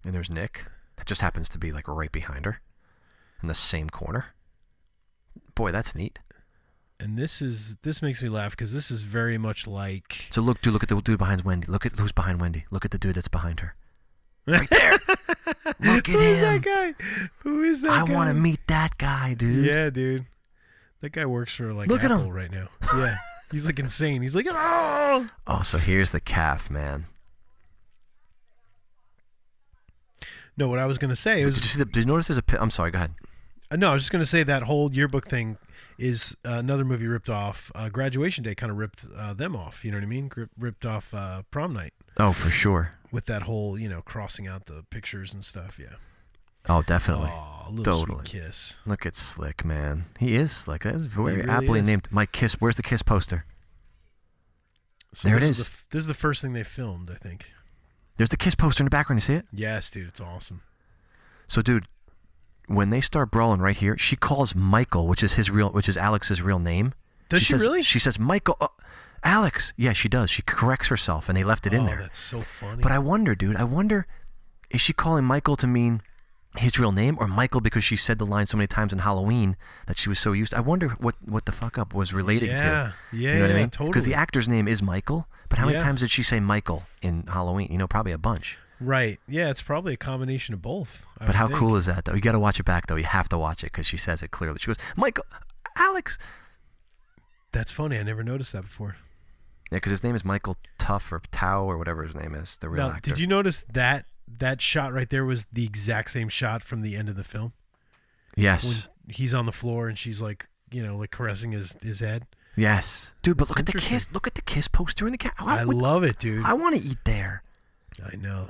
And there's Nick. That just happens to be like right behind her, in the same corner. Boy, that's neat. And this makes me laugh because this is very much like. So look at the dude behind Wendy. Look at who's behind Wendy. Look at the dude that's behind her. Right there. Look at Who is him. that guy? Who is that I guy? want to meet that guy, dude. Yeah, dude. That guy works for like Look at Apple him. right now. Yeah, he's like insane. He's like, oh. Oh, so here's the calf, man. No, what I was gonna say is. Did you notice there's a? I'm sorry. Go ahead. No, I was just gonna say that whole yearbook thing is another movie ripped off. Graduation Day kind of ripped them off. You know what I mean? Ripped off Prom Night Oh, for sure. with that whole crossing out the pictures and stuff. Yeah. Oh, definitely. Oh, a little Totally. sweet kiss. Look at Slick, man. He is Slick. That's very really aptly is. named. My Kiss. Where's the Kiss poster? So There it this is. This is the first thing they filmed, I think. There's the Kiss poster in the background. You see it? Yes, dude. It's awesome. So, dude, when they start brawling right here, she calls Michael, which is Alex's real name. Does she really? She says, Michael, Alex. Yeah, she does. She corrects herself, and they left it in there. Oh, that's so funny. But I wonder, dude, is she calling Michael to mean his real name, or Michael because she said the line so many times in Halloween that she was so used to? I wonder what the fuck up was relating to. Yeah, you know what I mean? totally. Because the actor's name is Michael, but how many times did she say Michael in Halloween? You know, probably a bunch. Right. Yeah, it's probably a combination of both. But how cool is that, though? You got to watch it back, though. You have to watch it because she says it clearly. She goes, Michael, Alex. That's funny. I never noticed that before. Yeah, because his name is Michael Tuff or Tao or whatever his name is, the real actor. Did you notice that shot right there was the exact same shot from the end of the film? Yes. When he's on the floor and she's like, like caressing his head. Yes. Dude, but That's look at the Kiss. Look at the Kiss poster in the cat. I love it, dude. I want to eat there. I know.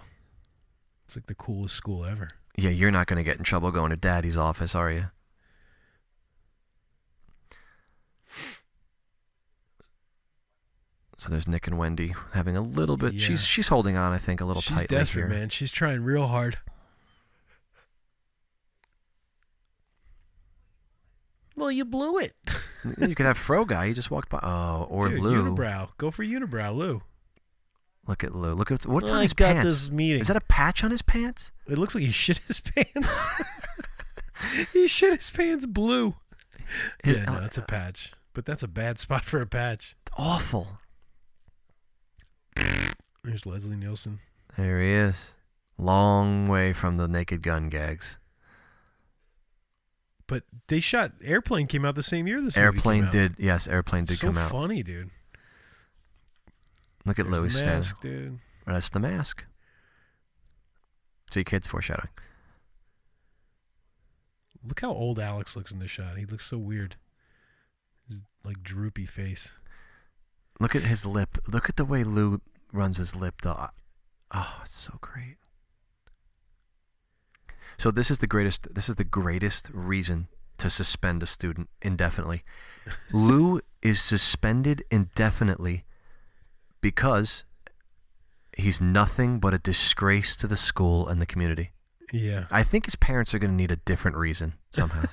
It's like the coolest school ever. Yeah, you're not going to get in trouble going to Daddy's office, are you? So there's Nick and Wendy having a little bit. Yeah. She's holding on, I think, a little She's tightly desperate, here. man. She's trying real hard. Well, you blew it. You could have Fro guy. He just walked by. Oh, or Dude, Lou. Unibrow. Go for Unibrow, Lou. Look at Lou. Look at what's on I his got pants. this meeting. Is that a patch on his pants? It looks like he shit his pants. He shit his pants blue. Yeah, no, it's a patch. But that's a bad spot for a patch. It's awful. There's Leslie Nielsen. There he is. Long way from the Naked Gun gags. But they shot Airplane came out the same year this Airplane movie came out. did. Yes, Airplane did come out. So funny, dude. Look at There's Louis the standing. mask, dude. That's the mask. See, kids foreshadowing. Look how old Alex looks in this shot. He looks so weird. His like droopy face. Look at his lip. Look at the way Lou runs his lip, though. Oh, it's so great. So this is the greatest. This is the greatest reason to suspend a student indefinitely. Lou is suspended indefinitely because he's nothing but a disgrace to the school and the community. Yeah. I think his parents are going to need a different reason somehow.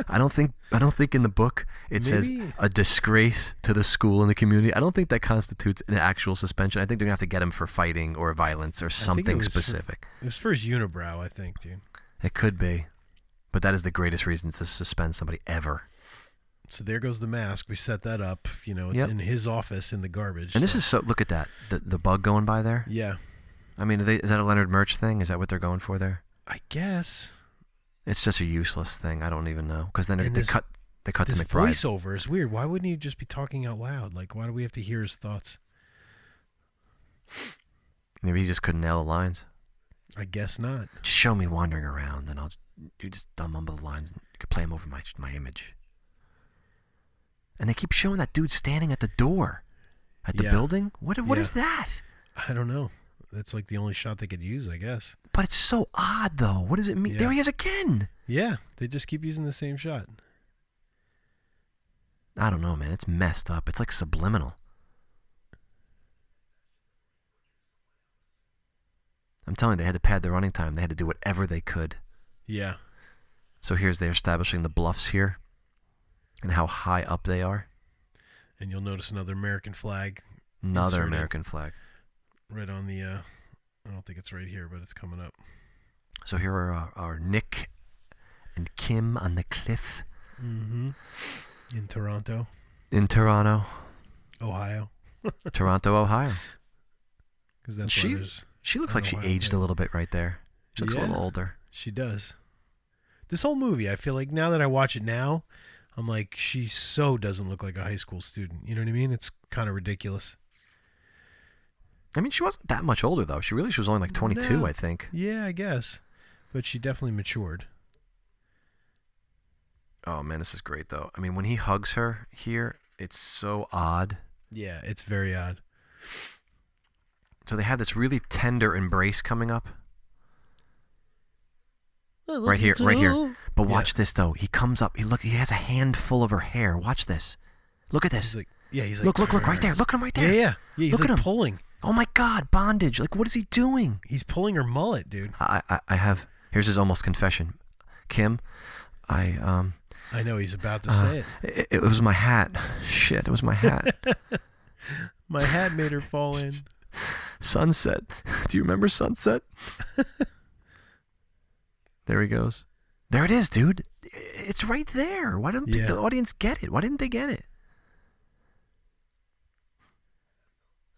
I don't think in the book it says a disgrace to the school and the community. I don't think that constitutes an actual suspension. I think they're going to have to get him for fighting or violence or something specific. It was for his unibrow, I think, dude. It could be. But that is the greatest reason to suspend somebody ever. So there goes the mask. We set that up. It's in his office in the garbage. And this is so, look at that. The bug going by there. Yeah. I mean, is that a Leonard Merch thing? Is that what they're going for there? I guess. It's just a useless thing. I don't even know. Because then they cut to this McBride. voiceover is weird. Why wouldn't he just be talking out loud? Like, why do we have to hear his thoughts? Maybe he just couldn't nail the lines. I guess not. Just show me wandering around, and you just mumble the lines, and you could play them over my image. And they keep showing that dude standing at the door at the building. What is that? I don't know. That's like the only shot they could use, I guess. But it's so odd, though. What does it mean? Yeah. There he is again. Yeah, they just keep using the same shot. I don't know, man. It's messed up. It's like subliminal. I'm telling you, they had to pad the running time. They had to do whatever they could. Yeah. So they're establishing the bluffs here and how high up they are. And you'll notice another American flag. Another inserted American flag. Right on the, I don't think it's right here, but it's coming up. So here are our Nick and Kim on the cliff. Mm-hmm. In Toronto. In Toronto. Ohio. Toronto, Ohio. Because that's she looks like she aged a little bit right there. She looks a little older. She does. This whole movie, I feel like now that I watch it now, I'm like, she so doesn't look like a high school student. You know what I mean? It's kind of ridiculous. I mean, she wasn't that much older, though. She was only like 22, No. I think. Yeah, I guess. But she definitely matured. Oh, man, this is great, though. I mean, when he hugs her here, it's so odd. Yeah, it's very odd. So they have this really tender embrace coming up. Right here. But watch this, though. He comes up. He has a handful of her hair. Watch this. Look at this. He's like, look right there. Look at him right there. Yeah. He's Look like at him. pulling. Oh my God, bondage! Like, what is he doing? He's pulling her mullet, dude. I have. Here's his almost confession. Kim, I know he's about to say it. It was my hat. Shit, it was my hat. My hat made her fall in. Sunset. Do you remember Sunset? There he goes. There it is, dude. It's right there. Why didn't the audience get it? Why didn't they get it?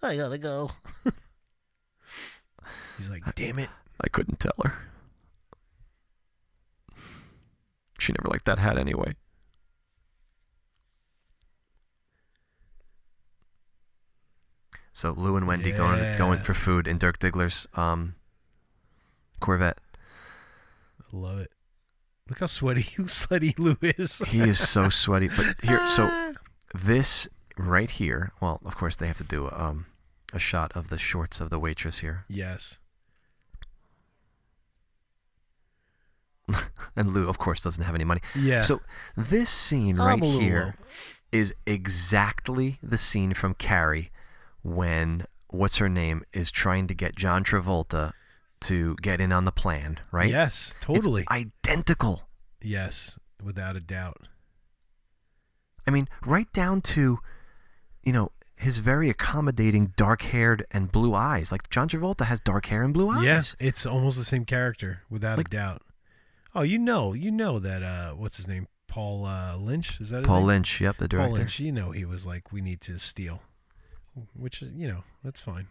I gotta go. He's like, damn it. I couldn't tell her. She never liked that hat anyway. So Lou and Wendy going for food in Dirk Diggler's Corvette. I love it. Look how sweaty Lou is. He is so sweaty. But here, so this right here. Well, of course they have to do a shot of the shorts of the waitress here. Yes. And Lou, of course, doesn't have any money. Yeah. So this scene right here is exactly the scene from Carrie when what's her name is trying to get John Travolta to get in on the plan, right? Yes, totally. It's identical. Yes, without a doubt. I mean, right down to, his very accommodating dark-haired and blue eyes. Like, John Travolta has dark hair and blue eyes. Yes, it's almost the same character, without a doubt. Oh, you know that, what's his name? Paul Lynch? Is that his name? Paul Lynch, yep, the director. Paul Lynch, he was like, we need to steal. Which, that's fine.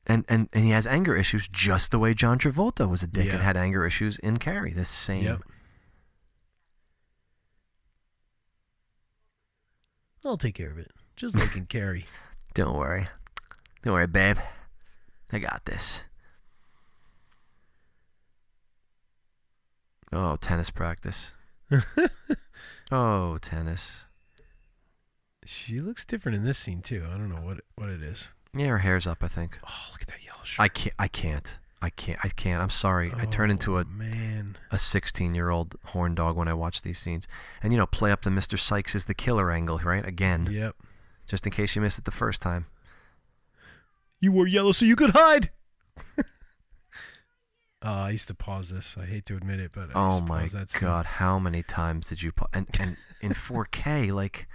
And he has anger issues just the way John Travolta was a dick and had anger issues in Carrie. This same. Yep. I'll take care of it. Just like in Carrie. Don't worry. Don't worry, babe. I got this. Oh, tennis practice. Oh, tennis. She looks different in this scene, too. I don't know what it is. Yeah, her hair's up, I think. Oh, look at that yellow shirt. I can't. I'm sorry. I turn into a 16-year-old horn dog when I watch these scenes. And, play up the Mr. Sykes is the killer angle, right? Again. Yep. Just in case you missed it the first time. You wore yellow so you could hide. I used to pause this. I hate to admit it, but I oh used to my pause that scene. God, how many times did you pause? And in 4K, like,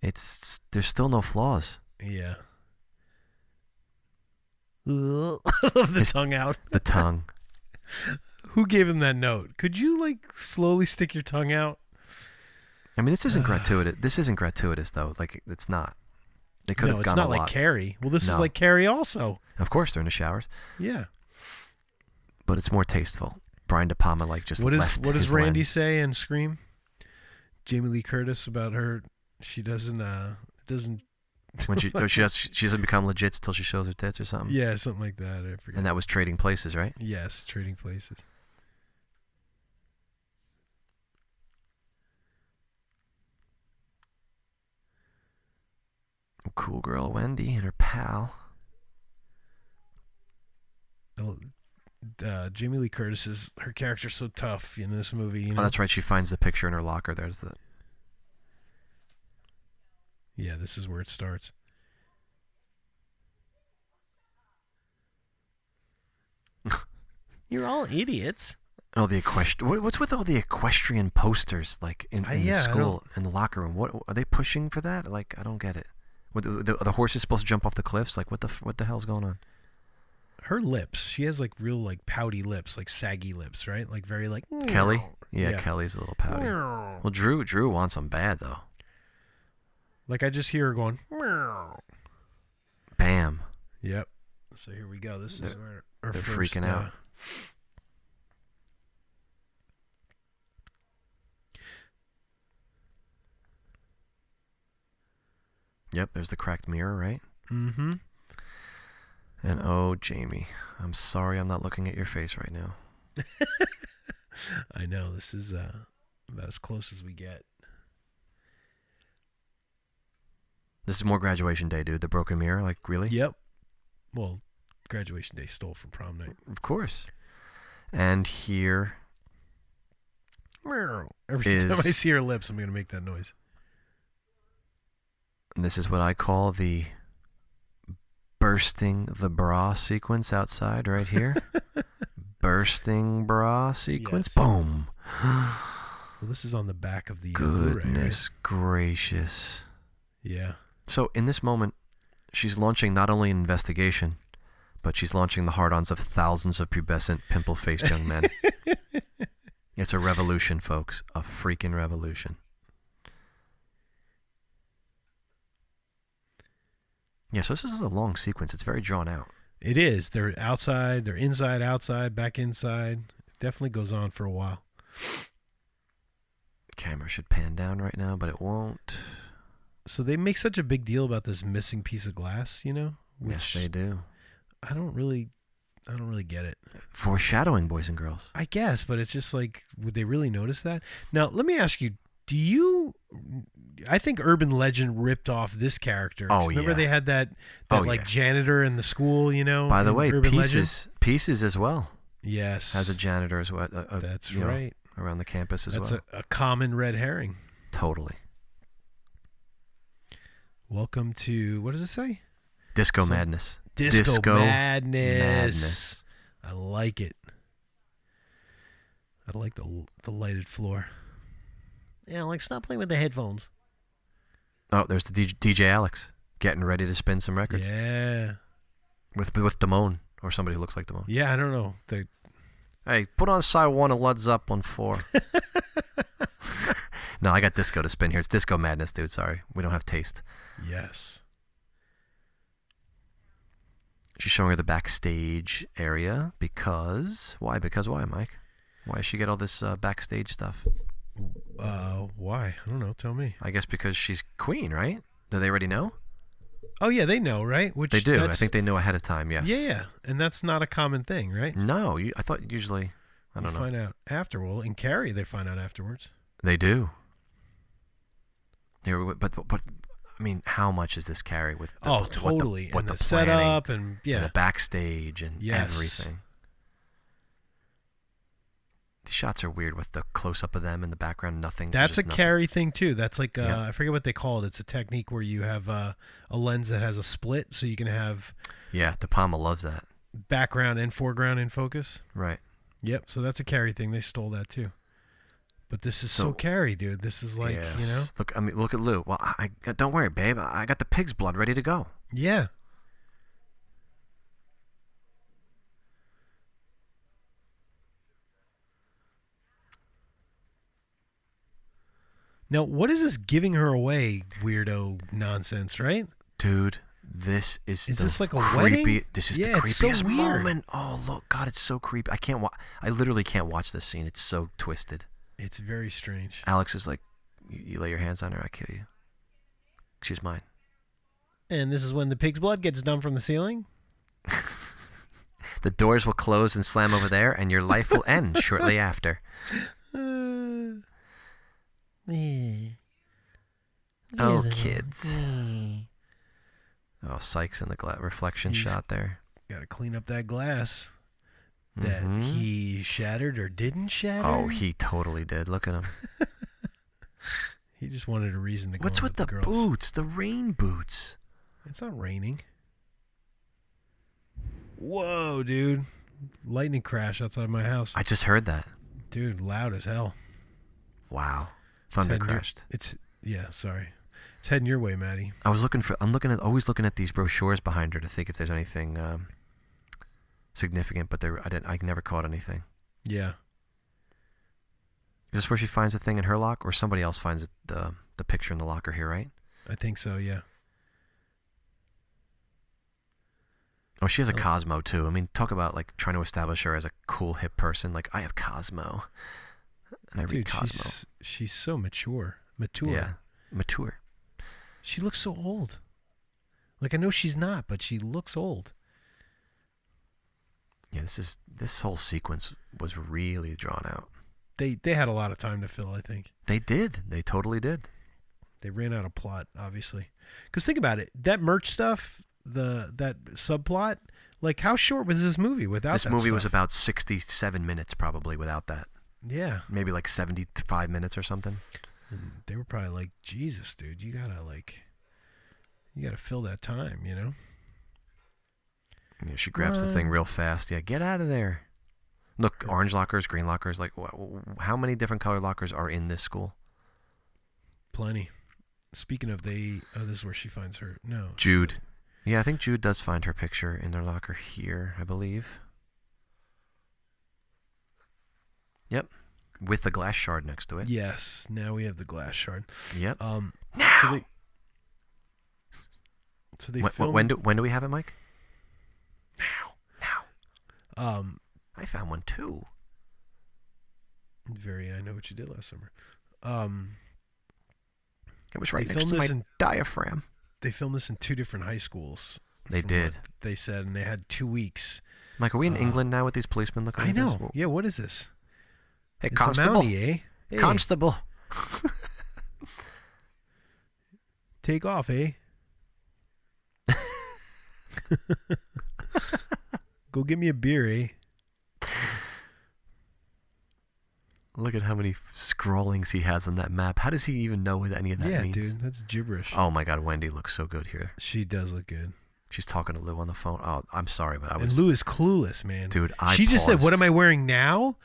there's still no flaws. Yeah. The tongue out. The tongue. Who gave him that note? Could you slowly stick your tongue out? I mean, this isn't gratuitous. This isn't gratuitous though. Like, it's not. They could have gone a lot. No, it's not like Carrie. Well, this is like Carrie also. Of course, they're in the showers. Yeah. But it's more tasteful. Brian De Palma what does Randy say in Scream? Jamie Lee Curtis about her. She doesn't. When she doesn't become legit till she shows her tits or something. Yeah, something like that. I forget. And that was Trading Places, right? Yes, Trading Places. Cool girl Wendy and her pal. Jamie Lee Curtis her character's so tough in this movie. Oh, that's right. She finds the picture in her locker. There's the. Yeah, this is where it starts. You're all idiots. Oh, the what's with all the equestrian posters in the school in the locker room? What are they pushing for that? Like, I don't get it. The horse is supposed to jump off the cliffs. Like, what the hell's going on? Her lips. She has real pouty lips, saggy lips, right? Very Kelly. Yeah, Kelly's a little pouty. Well, Drew wants them bad though. I just hear her going. Meow. Bam. Yep. So here we go. This is our they're first, freaking out. Yep, there's the cracked mirror, right? Mm-hmm. And oh, Jamie, I'm sorry I'm not looking at your face right now. I know, this is about as close as we get. This is more graduation day, dude. The broken mirror, really? Yep. Well, graduation day stole from prom night. Of course. And here Every time I see her lips, I'm going to make that noise. And this is what I call the bursting the bra sequence outside right here. Bursting bra sequence. Yes. Boom. Well, this is on the back of the Blu-ray, Goodness gracious. right? Yeah. So in this moment, she's launching not only an investigation, but she's launching the hard-ons of thousands of pubescent, pimple-faced young men. It's a revolution, folks. A freaking revolution. Yeah, so this is a long sequence. It's very drawn out. It is. They're outside, they're inside, outside, back inside. It definitely goes on for a while. The camera should pan down right now, but it won't. So they make such a big deal about this missing piece of glass, you know? Yes, they do. I don't really get it. Foreshadowing, boys and girls. I guess, but it's just like, would they really notice that? Now, let me ask you, I think Urban Legend ripped off this character. Oh, Remember yeah. they had that janitor in the school, you know? By the in way, Urban Pieces as well. Yes. Has a janitor as well. That's right. Around the campus as That's well. a common red herring. Totally. Welcome to, what does it say? Disco Madness. Disco Madness. I like it. I like the lighted floor. Yeah, like stop playing with the headphones. Oh, there's the DJ Alex getting ready to spin some records. Yeah. With Damone or somebody who looks like Damone. Yeah, I don't know. Hey, put on side 1 of Led Zeppelin 4. No, I got disco to spin here. It's Disco Madness, dude. Sorry. We don't have taste. Yes. She's showing her the backstage area because... Why? Because why, Mike? Why does she get all this backstage stuff? Why? I don't know. Tell me. I guess because she's queen, right? Do they already know? Oh, yeah, they know, right? Which They do. I think they know ahead of time, yes. Yeah. And that's not a common thing, right? No, I thought usually... I don't know. Find out after. Well, in Carrie, they find out afterwards. They do. Here, but I mean, how much is this Carrie with? Totally. What and the the setup and and the backstage and Yes. everything. These shots are weird with the close up of them in the background. Nothing. That's a nothing. Carrie thing too. That's like Yeah. I forget what they call it. It's a technique where you have a lens that has a split, so you can have De Palma loves that. background and foreground in focus. Right. Yep. So that's a Carrie thing. They stole that too. But this is so Carrie, dude. This is like, yes. you know. Look at Lou. Well, I don't worry, babe. I got the pig's blood ready to go. Yeah. Now, what is this giving her away weirdo nonsense, right? Dude, this is this like a creepy. wedding? This is Yeah, the it's so creepiest weird. moment. Oh, look, God, it's so creepy. I literally can't watch this scene. It's so twisted. It's very strange. Alex is like, you lay your hands on her, I kill you. She's mine. And this is when the pig's blood gets dumped from the ceiling? The doors will close and slam over there, and your life will end shortly after. Oh, kids. Oh, Sykes in the reflection shot there. Got to clean up that glass that he shattered or didn't shatter. Oh, he totally did. Look at him. He just wanted a reason to go. What's with the girls. boots? The rain boots. It's not raining. Whoa, dude. Lightning crash outside my house. I just heard that. Dude, loud as hell. Wow. Thunder crashed. Sorry. It's heading your way, Maddie. I'm always looking at these brochures behind her to think if there's anything significant, but I never caught anything. Yeah. Is this where she finds the thing in her lock, or somebody else finds the picture in the locker here, right? I think so, yeah. Oh, she has a Cosmo too. I mean, talk about like trying to establish her as a cool hip person. Like, I have Cosmo, and I read Cosmo. She's so mature. Yeah, mature. She looks so old. Like, I know she's not, but she looks old. Yeah, this whole sequence was really drawn out. They had a lot of time to fill, I think. They did. They totally did. They ran out of plot, obviously. Because think about it, that merch stuff, that subplot, like how short was this movie without that? This movie was stuff? about 67 minutes probably without that. Yeah. Maybe like 75 minutes or something. And they were probably like, Jesus, dude, you gotta fill that time, you know? Yeah, she grabs the thing real fast. Yeah, get out of there. Look, orange lockers, green lockers. Like, how many different color lockers are in this school? Plenty. Speaking of, this is where she finds her. No. Jude. Yeah, I think Jude does find her picture in their locker here, I believe. Yep. With the glass shard next to it. Yes. Now we have the glass shard. Yep. Now. So they filmed... when do we have it, Mike? Now. I found one too. I know what you did last summer. It was right next to my diaphragm. They filmed this in 2 different high schools. They did. They said, and they had 2 weeks. Mike, are we in England now with these policemen looking like I know. this? Yeah, what is this? Hey, It's constable. a Mountie, eh? Hey, Constable. take off, eh? Go get me a beer, eh? Look at how many scrollings he has on that map. How does he even know what any of that means? Yeah, dude, that's gibberish. Oh my God, Wendy looks so good here. She does look good. She's talking to Lou on the phone. Oh, I'm sorry, but And Lou is clueless, man. Dude, She just said, paused. "What am I wearing now?"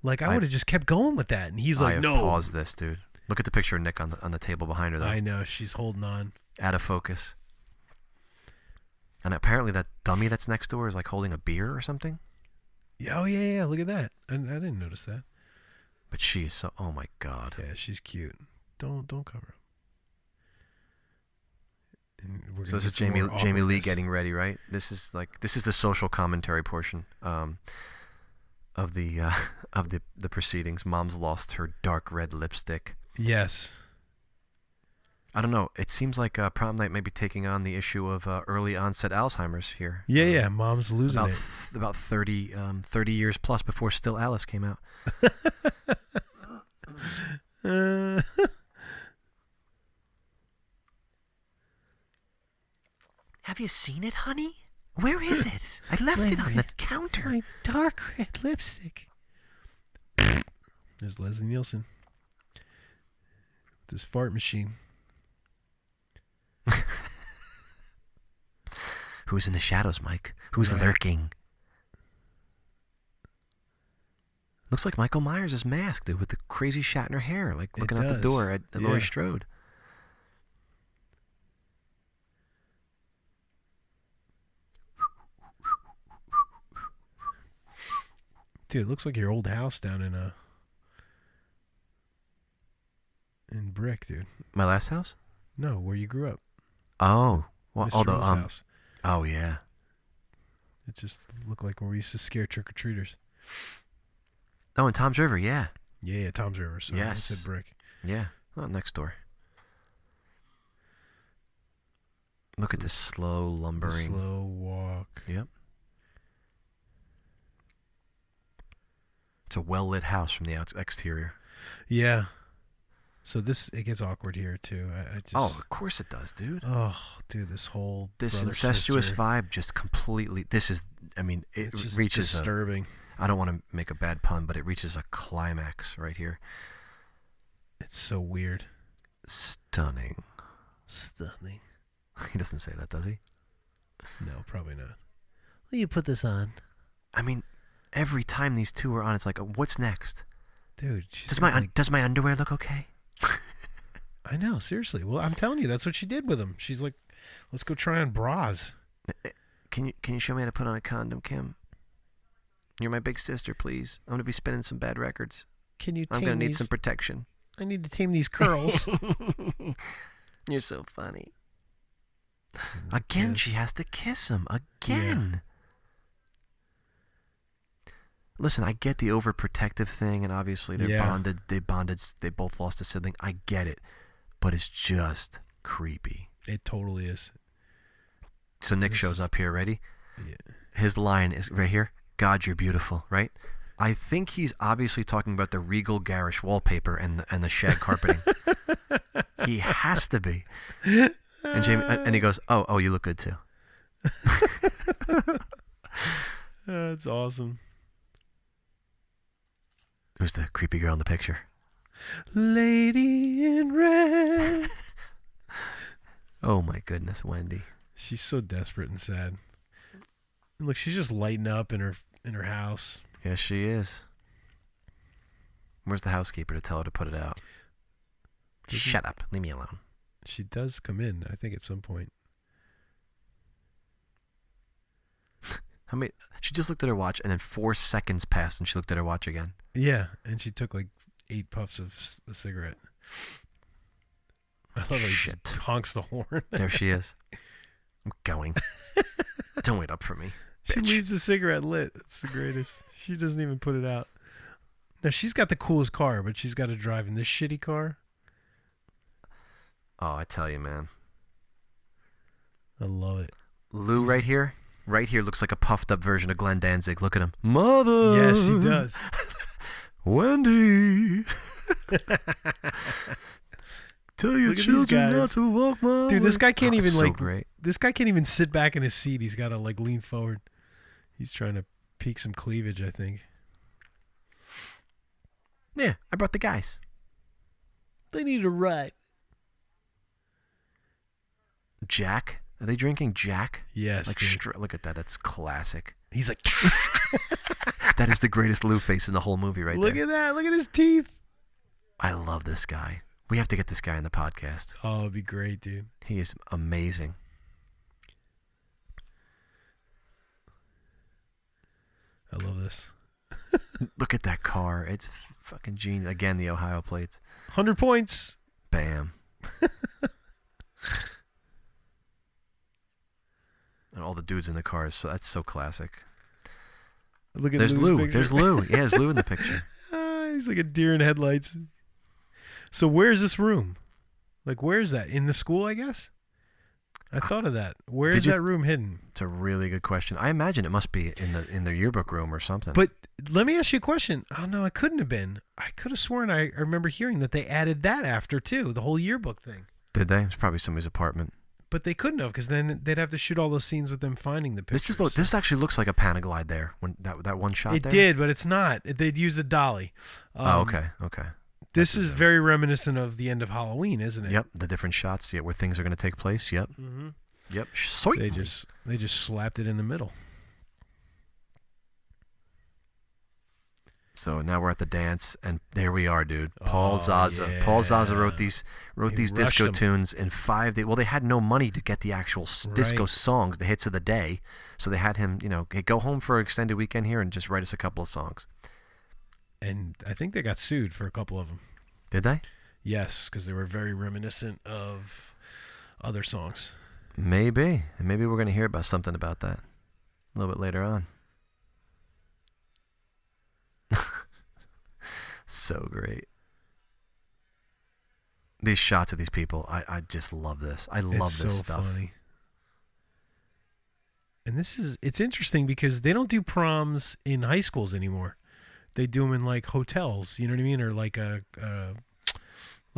Like I would have just kept going with that, and he's like, "No." Pause this, dude. Look at the picture of Nick on the table behind her, though. I know she's holding on. Out of focus. And apparently that dummy that's next to her is like holding a beer or something. Yeah, oh yeah. Look at that. I didn't notice that. But she is so. Oh my God. Yeah, she's cute. Don't cover her. So this is Jamie Lee getting ready, right? This is the social commentary portion of the proceedings. Mom's lost her dark red lipstick. Yes. I don't know. It seems like prom night may be taking on the issue of early onset Alzheimer's here. Yeah. Mom's losing it. About 30 years plus before Still Alice came out. Have you seen it, honey? Where is it? I left it on the counter. My dark red lipstick. There's Leslie Nielsen. With this fart machine. Who's in the shadows, Mike? Who's lurking? Looks like Michael Myers is masked, dude, with the crazy Shatner hair, like looking out the door at Laurie Strode. Dude, it looks like your old house down in Brick, dude. My last house? No, where you grew up. Oh, well, Mr. although Rose house. Oh yeah. It just looked like where we used to scare trick-or-treaters. Oh, in Tom's River, yeah. Yeah, Tom's River. So Yes. I said Brick. Yeah, well, next door. Look at this slow lumbering. The slow walk. Yep. It's a well-lit house from the exterior. Yeah. So it gets awkward here too. I just, of course it does, dude. Oh, dude, this whole incestuous sister, vibe just completely. This is. I mean, it it's just reaches disturbing. I don't want to make a bad pun, but it reaches a climax right here. It's so weird. Stunning. Stunning. He doesn't say that, does he? No, probably not. Will you put this on? I mean, every time these two are on, it's like, what's next? Dude, does my underwear look okay? I know, seriously. Well, I'm telling you, that's what she did with him. She's like, let's go try on bras. Can you show me how to put on a condom, Kim? You're my big sister, please. I'm gonna be spinning some bad records. I'm gonna need some protection. I need to tame these curls. You're so funny. Again, she has to kiss him. Again. Yeah. Listen, I get the overprotective thing, and obviously they're bonded. They both lost a sibling. I get it. But it's just creepy. It totally is. So Nick shows up here. Ready? Yeah. His line is right here. God, you're beautiful, right? I think he's obviously talking about the Regal garish wallpaper and the shag carpeting. He has to be. And Jamie, and he goes, "Oh, you look good too." That's awesome. Who's the creepy girl in the picture? Lady in red. Oh my goodness, Wendy. She's so desperate and sad. Look, she's just lighting up in her house. Yes, she is. Where's the housekeeper to tell her to put it out? Shut up. Leave me alone. She does come in, I think, at some point. How many? She just looked at her watch, and then 4 seconds passed, and she looked at her watch again. Yeah, and she took like 8 puffs of the cigarette. I love how he just honks the horn. There she is. I'm going. Don't wait up for me. She Bitch. leaves the cigarette lit. It's the greatest. She doesn't even put it out. Now, she's got the coolest car, but she's got to drive in this shitty car. Oh, I tell you, man. I love it. Lou right here looks like a puffed up version of Glenn Danzig. Look at him. Mother. Yes, he does. Wendy. Tell your children not to walk my way. Dude, this guy can't even so great. This guy can't even sit back in his seat. He's got to like lean forward. He's trying to peek some cleavage, I think. Yeah, I brought the guys. They need a ride. Jack? Are they drinking Jack? Yes. Like look at that. That's classic. He's like, that is the greatest Lou face in the whole movie right look there. at that. Look at his teeth. I love this guy. We have to get this guy on the podcast. Oh, it'd be great, dude. He is amazing. I love this. Look at that car. It's fucking genius. Again, the Ohio plates. 100 points. Bam. And all the dudes in the cars. So that's so classic. Look at There's Lou's Lou. picture. There's Lou. Yeah, there's Lou in the picture. He's like a deer in headlights. So where's this room? Like, where's that? In the school, I guess? I thought of that. Where is that room hidden? It's a really good question. I imagine it must be in the yearbook room or something. But let me ask you a question. Oh, no, it couldn't have been. I could have sworn I remember hearing that they added that after, too, the whole yearbook thing. Did they? It's probably somebody's apartment. But they couldn't have, because then they'd have to shoot all those scenes with them finding the pictures. This actually looks like a Panaglide there. When that one shot it there. did, but it's not. They'd use a dolly. Oh, okay. This is very reminiscent of the end of Halloween, isn't it? Yep, the different shots. Yeah, where things are going to take place. Yep. Mm-hmm. Yep. They just slapped it in the middle. So now we're at the dance, and there we are, dude. Paul Zaza. Yeah. Paul Zaza wrote these disco them. tunes in 5 days. Well, they had no money to get the actual disco songs, the hits of the day. So they had him, hey, go home for an extended weekend here and just write us a couple of songs. And I think they got sued for a couple of them. Did they? Yes, because they were very reminiscent of other songs. Maybe. And maybe we're going to hear about something about that a little bit later on. So great. These shots of these people, I just love this. I love this stuff. Funny. And it's interesting because they don't do proms in high schools anymore. They do them in like hotels, you know what I mean? Or like a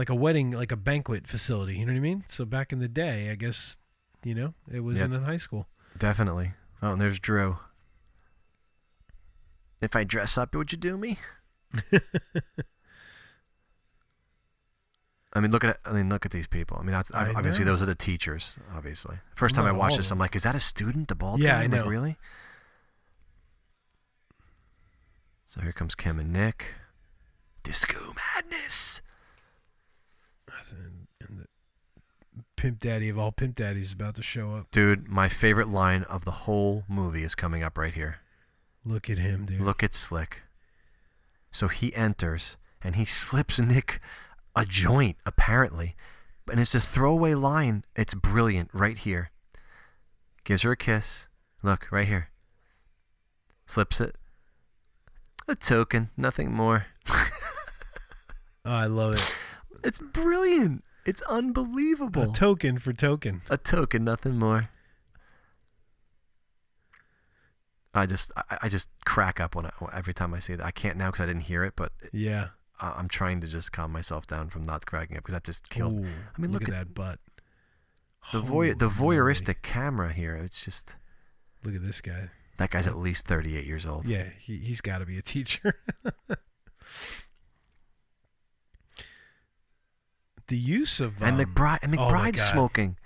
wedding, like a banquet facility, you know what I mean? So back in the day, I guess, it was in a high school. Definitely. Oh, and there's Drew. If I dress up, would you do me? Look at these people. Obviously those are the teachers. Obviously, first time I watched this, I'm like, is that a student? The bald guy? I know. Like, really? So here comes Kim and Nick. Disco madness. And the pimp daddy of all pimp daddies is about to show up. Dude, my favorite line of the whole movie is coming up right here. Look at him, dude. Look at Slick. So he enters, and he slips Nick a joint, apparently. And it's a throwaway line. It's brilliant right here. Gives her a kiss. Look, right here. Slips it. A token, nothing more. Oh, I love it. It's brilliant. It's unbelievable. A token for token. A token, nothing more. I just crack up every time I see that. I can't now because I didn't hear it, but yeah, I'm trying to just calm myself down from not cracking up because that just killed. Ooh, look at that butt. The voyeuristic camera here. It's just. Look at this guy. That guy's at least 38 years old. Yeah, he's got to be a teacher. The use of McBride's smoking,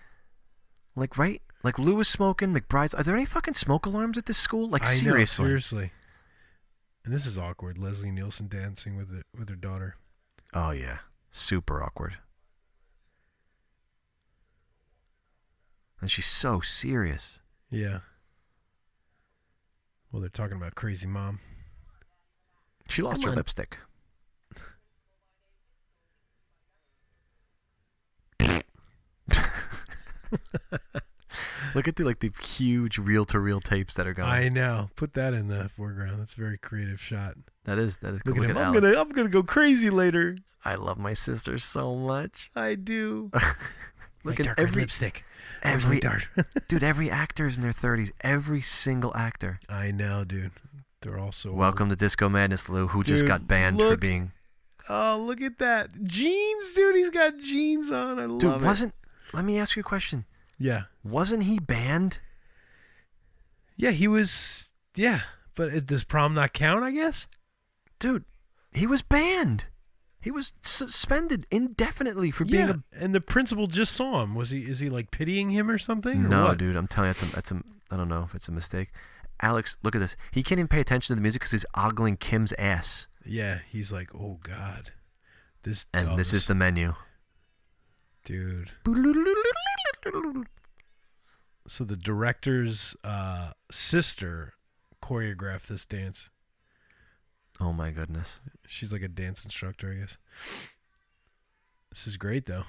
like Like Lou is smoking, McBride's. Are there any fucking smoke alarms at this school? Like, I know, seriously. seriously. And this is awkward. Leslie Nielsen dancing with her daughter. Oh, yeah. Super awkward. And she's so serious. Yeah. Well, they're talking about crazy mom. She lost her lipstick. Look at the huge reel-to-reel tapes that are going. I know. Put that in the foreground. That's a very creative shot. That is cool. Look at him. Alex. I'm gonna go crazy later. I love my sister so much. I do. Look My at darker lipstick. every dark. dude. Every actor is in their 30s. Every single actor. I know, dude. They're all so. Welcome to Disco Madness, Lou, who just Dude, got banned for being. Oh, look at that jeans, dude. He's got jeans on. I love it. Let me ask you a question. Yeah. Wasn't he banned? Yeah, he was. Yeah, but does prom not count? I guess. Dude, he was banned. He was suspended indefinitely for being a. And the principal just saw him. Is he like pitying him or something? No, or what? dude. I'm telling you, I don't know if it's a mistake. Alex, look at this. He can't even pay attention to the music because he's ogling Kim's ass. Yeah, he's like, oh god, this is the menu, dude. So the director's sister choreographed this dance. Oh my goodness. She's like a dance instructor, I guess. This is great though.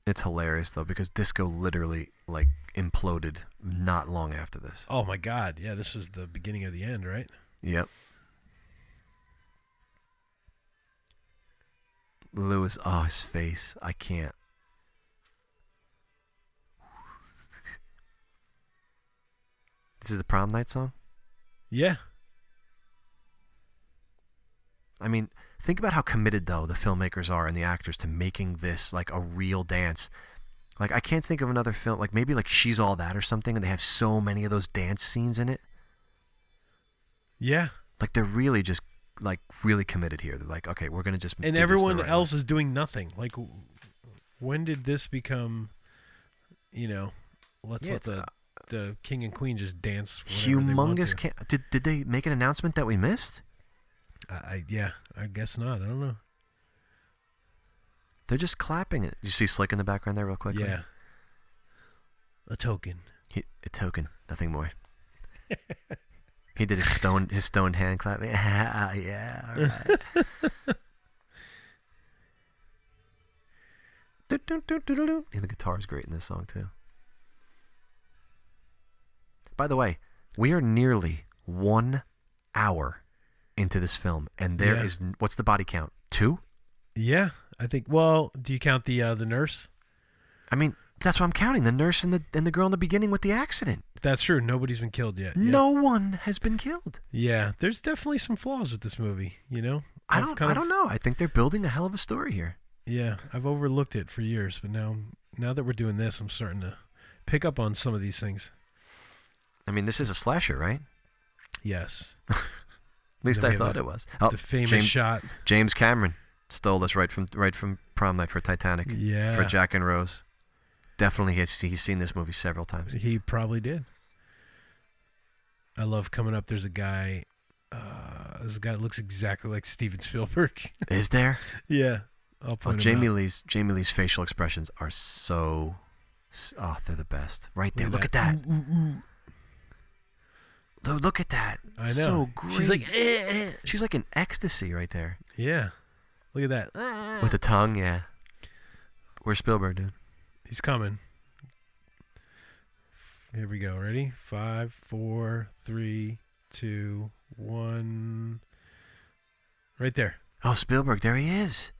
It's hilarious though because disco literally like imploded not long after this. Oh my god, yeah, this was the beginning of the end, right? Yep. Lewis, oh his face, I can't. This is the prom night song? Yeah. I mean, think about how committed, though, the filmmakers are and the actors to making this, like, a real dance. Like, I can't think of another film, like, maybe, like, She's All That or something, and they have so many of those dance scenes in it. Yeah. Like, they're really just, like, really committed here. They're like, okay, we're going to just... And everyone else is doing nothing. Like, when did this become, let's let the king and queen just dance humongous did they make an announcement that we missed? I guess not. I don't know. They're just clapping it. You see Slick in the background there real quick? Yeah. A token. A token, nothing more. He did his stoned hand clap. Yeah, all right. And the guitar is great in this song too. By the way, we are nearly 1 hour into this film, and there is what's the body count? 2? Yeah, I think. Well, do you count the nurse? I mean, that's what I'm counting. The nurse and the girl in the beginning with the accident. That's true. Nobody's been killed yet. No one has been killed. Yeah, there's definitely some flaws with this movie. I don't know. I think they're building a hell of a story here. Yeah, I've overlooked it for years, but now that we're doing this, I'm starting to pick up on some of these things. I mean, this is a slasher, right? Yes. At least I thought it was. Oh, the famous shot. James Cameron stole this right from Prom Night for Titanic. Yeah. For Jack and Rose. Definitely, he's seen this movie several times. He probably did. I love coming up. There's a guy. This guy looks exactly like Steven Spielberg. Is there? Yeah. I'll point him Jamie out. Jamie Lee's facial expressions are so. Oh, they're the best. Right there. Look at that. Look at that. I know. So great. She's like, She's like in ecstasy right there. Yeah. Look at that. With the tongue, yeah. Where's Spielberg, dude? He's coming. Here we go. Ready? 5, 4, 3, 2, 1. Right there. Oh, Spielberg, there he is.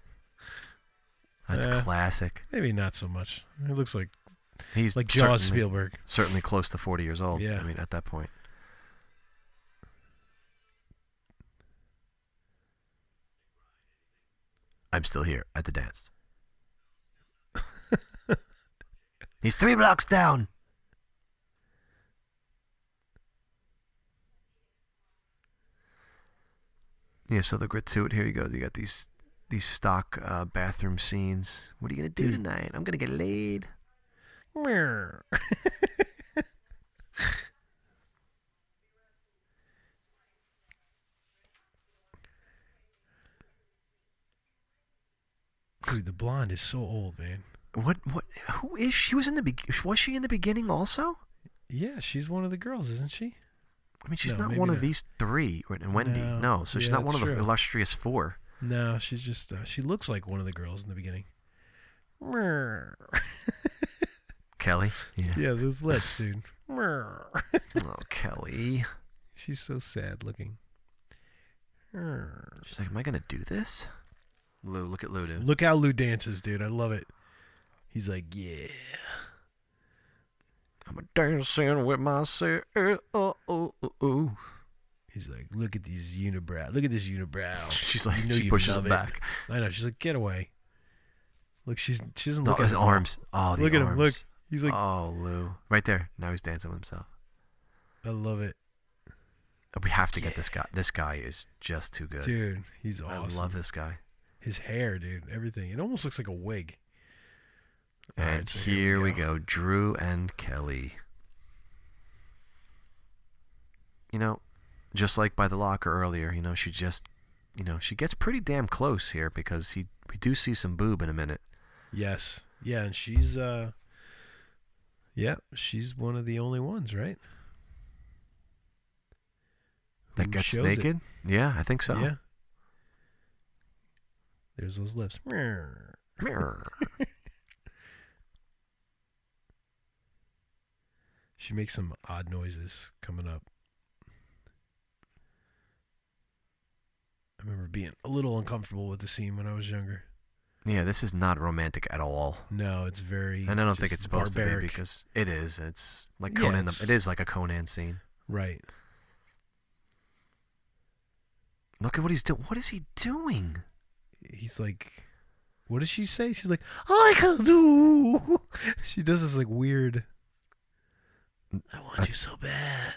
That's classic. Maybe not so much. It looks like he's like Jaws Spielberg. Certainly close to 40 years old. Yeah. I mean, at that point. I'm still here at the dance. He's 3 blocks down. Yeah, so the gratuit, here you go. You got these stock bathroom scenes. What are you going to do tonight? I'm going to get laid. Dude, the blonde is so old, man. What? Who is she? Was she in the beginning also? Yeah, she's one of the girls, isn't she? I mean, she's No, not maybe one of not. these three. And Wendy, no. So she's Yeah, not one of that's the true. illustrious four. No, she's just she looks like one of the girls in the beginning. Kelly. Yeah. Yeah, those lips, dude. Oh, Kelly. She's so sad looking. She's like, am I gonna do this? Lou, look at Lou, dude. Look how Lou dances, dude. I love it. He's like, yeah. I'm a dancing with myself. Oh. He's like, look at these unibrow. Look at this unibrow. She's like, You know she you pushes love him it. back. I know. She's like, get away. Look, she doesn't No, look at his him. arms. Oh, the Look at arms. him. Look. He's like, oh, Lou. Right there. Now he's dancing with himself. I love it. We have to get this guy. This guy is just too good. Dude, he's awesome. I love this guy. His hair, dude. Everything. It almost looks like a wig. And Alright, so here we go. Drew and Kelly. You know, just like by the locker earlier, you know, she gets pretty damn close here because we do see some boob in a minute. Yes. Yeah, and she's she's one of the only ones, right? That Who gets shows naked? Yeah, I think so. Yeah. There's those lips. Mirror. She makes some odd noises coming up. I remember being a little uncomfortable with the scene when I was younger. Yeah, this is not romantic at all. No, it's very. And I don't just think it's supposed to barbaric. be because it is. It's like Yeah, Conan. it's- It is like a Conan scene. Right. Look at what he's doing. What is he doing? He's like, what does she say? She's like, I can do. She does this like weird. I want you so bad.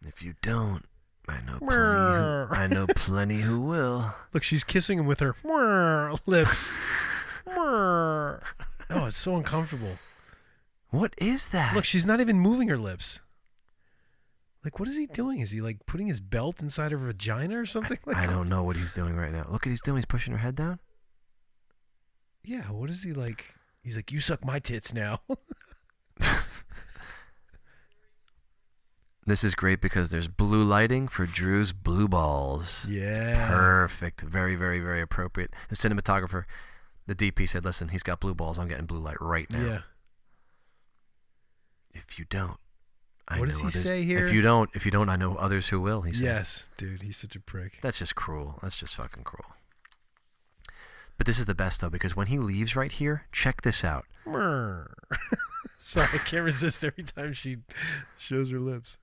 If you don't, I know plenty who will. Look, she's kissing him with her lips. Oh, it's so uncomfortable. What is that? Look, she's not even moving her lips. Like, what is he doing? Is he like putting his belt inside her vagina or something? Like, I don't know what he's doing right now. Look what he's doing. He's pushing her head down. Yeah, what is he like? He's like, you suck my tits now. This is great because there's blue lighting for Drew's blue balls. Yeah. It's perfect. Very, very, very appropriate. The cinematographer, the DP said, listen, he's got blue balls. I'm getting blue light right now. Yeah. If you don't, I What know does he others. say here? If you don't, I know others who will, he said. Yes, dude, he's such a prick. That's just cruel. That's just fucking cruel. But this is the best, though, because when he leaves right here, check this out. Sorry, I can't resist every time she shows her lips.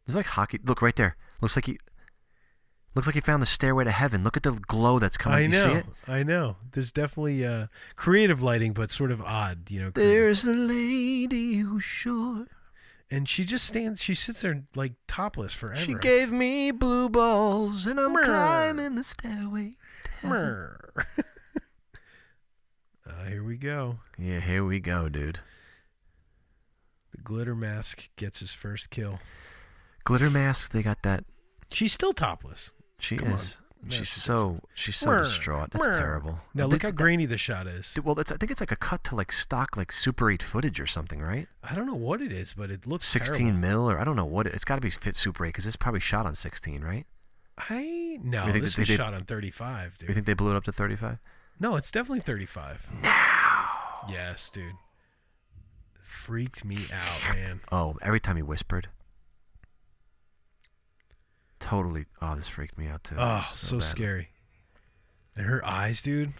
There's like hockey. Look right there. Looks like he found the stairway to heaven. Look at the glow that's coming. I know, You see it? I know. There's definitely creative lighting, but sort of odd, you know. There's a lady who's sure. And she just stands. She sits there like topless forever. She gave me blue balls, and I'm climbing the stairway. to heaven. Here we go. Yeah, here we go, dude. The glitter mask gets his first kill. Glitter mask. They got that. She's still topless. She Come is. on. She's No, so distraught. That's terrible. Now look how grainy the shot is. Well, I think it's like a cut to like stock, like Super 8 footage or something, right? I don't know what it is, but it looks 16 terrible. mil, or I don't know what it's got to be fit Super 8 because it's probably shot on 16, right? No, You think this that was they- shot on 35, dude. You think they blew it up to 35? No, it's definitely 35. Now. Yes, dude. Freaked me out, man. Oh, every time he whispered. Totally. Oh, this freaked me out too. Oh, It was so bad. scary. And her eyes, dude.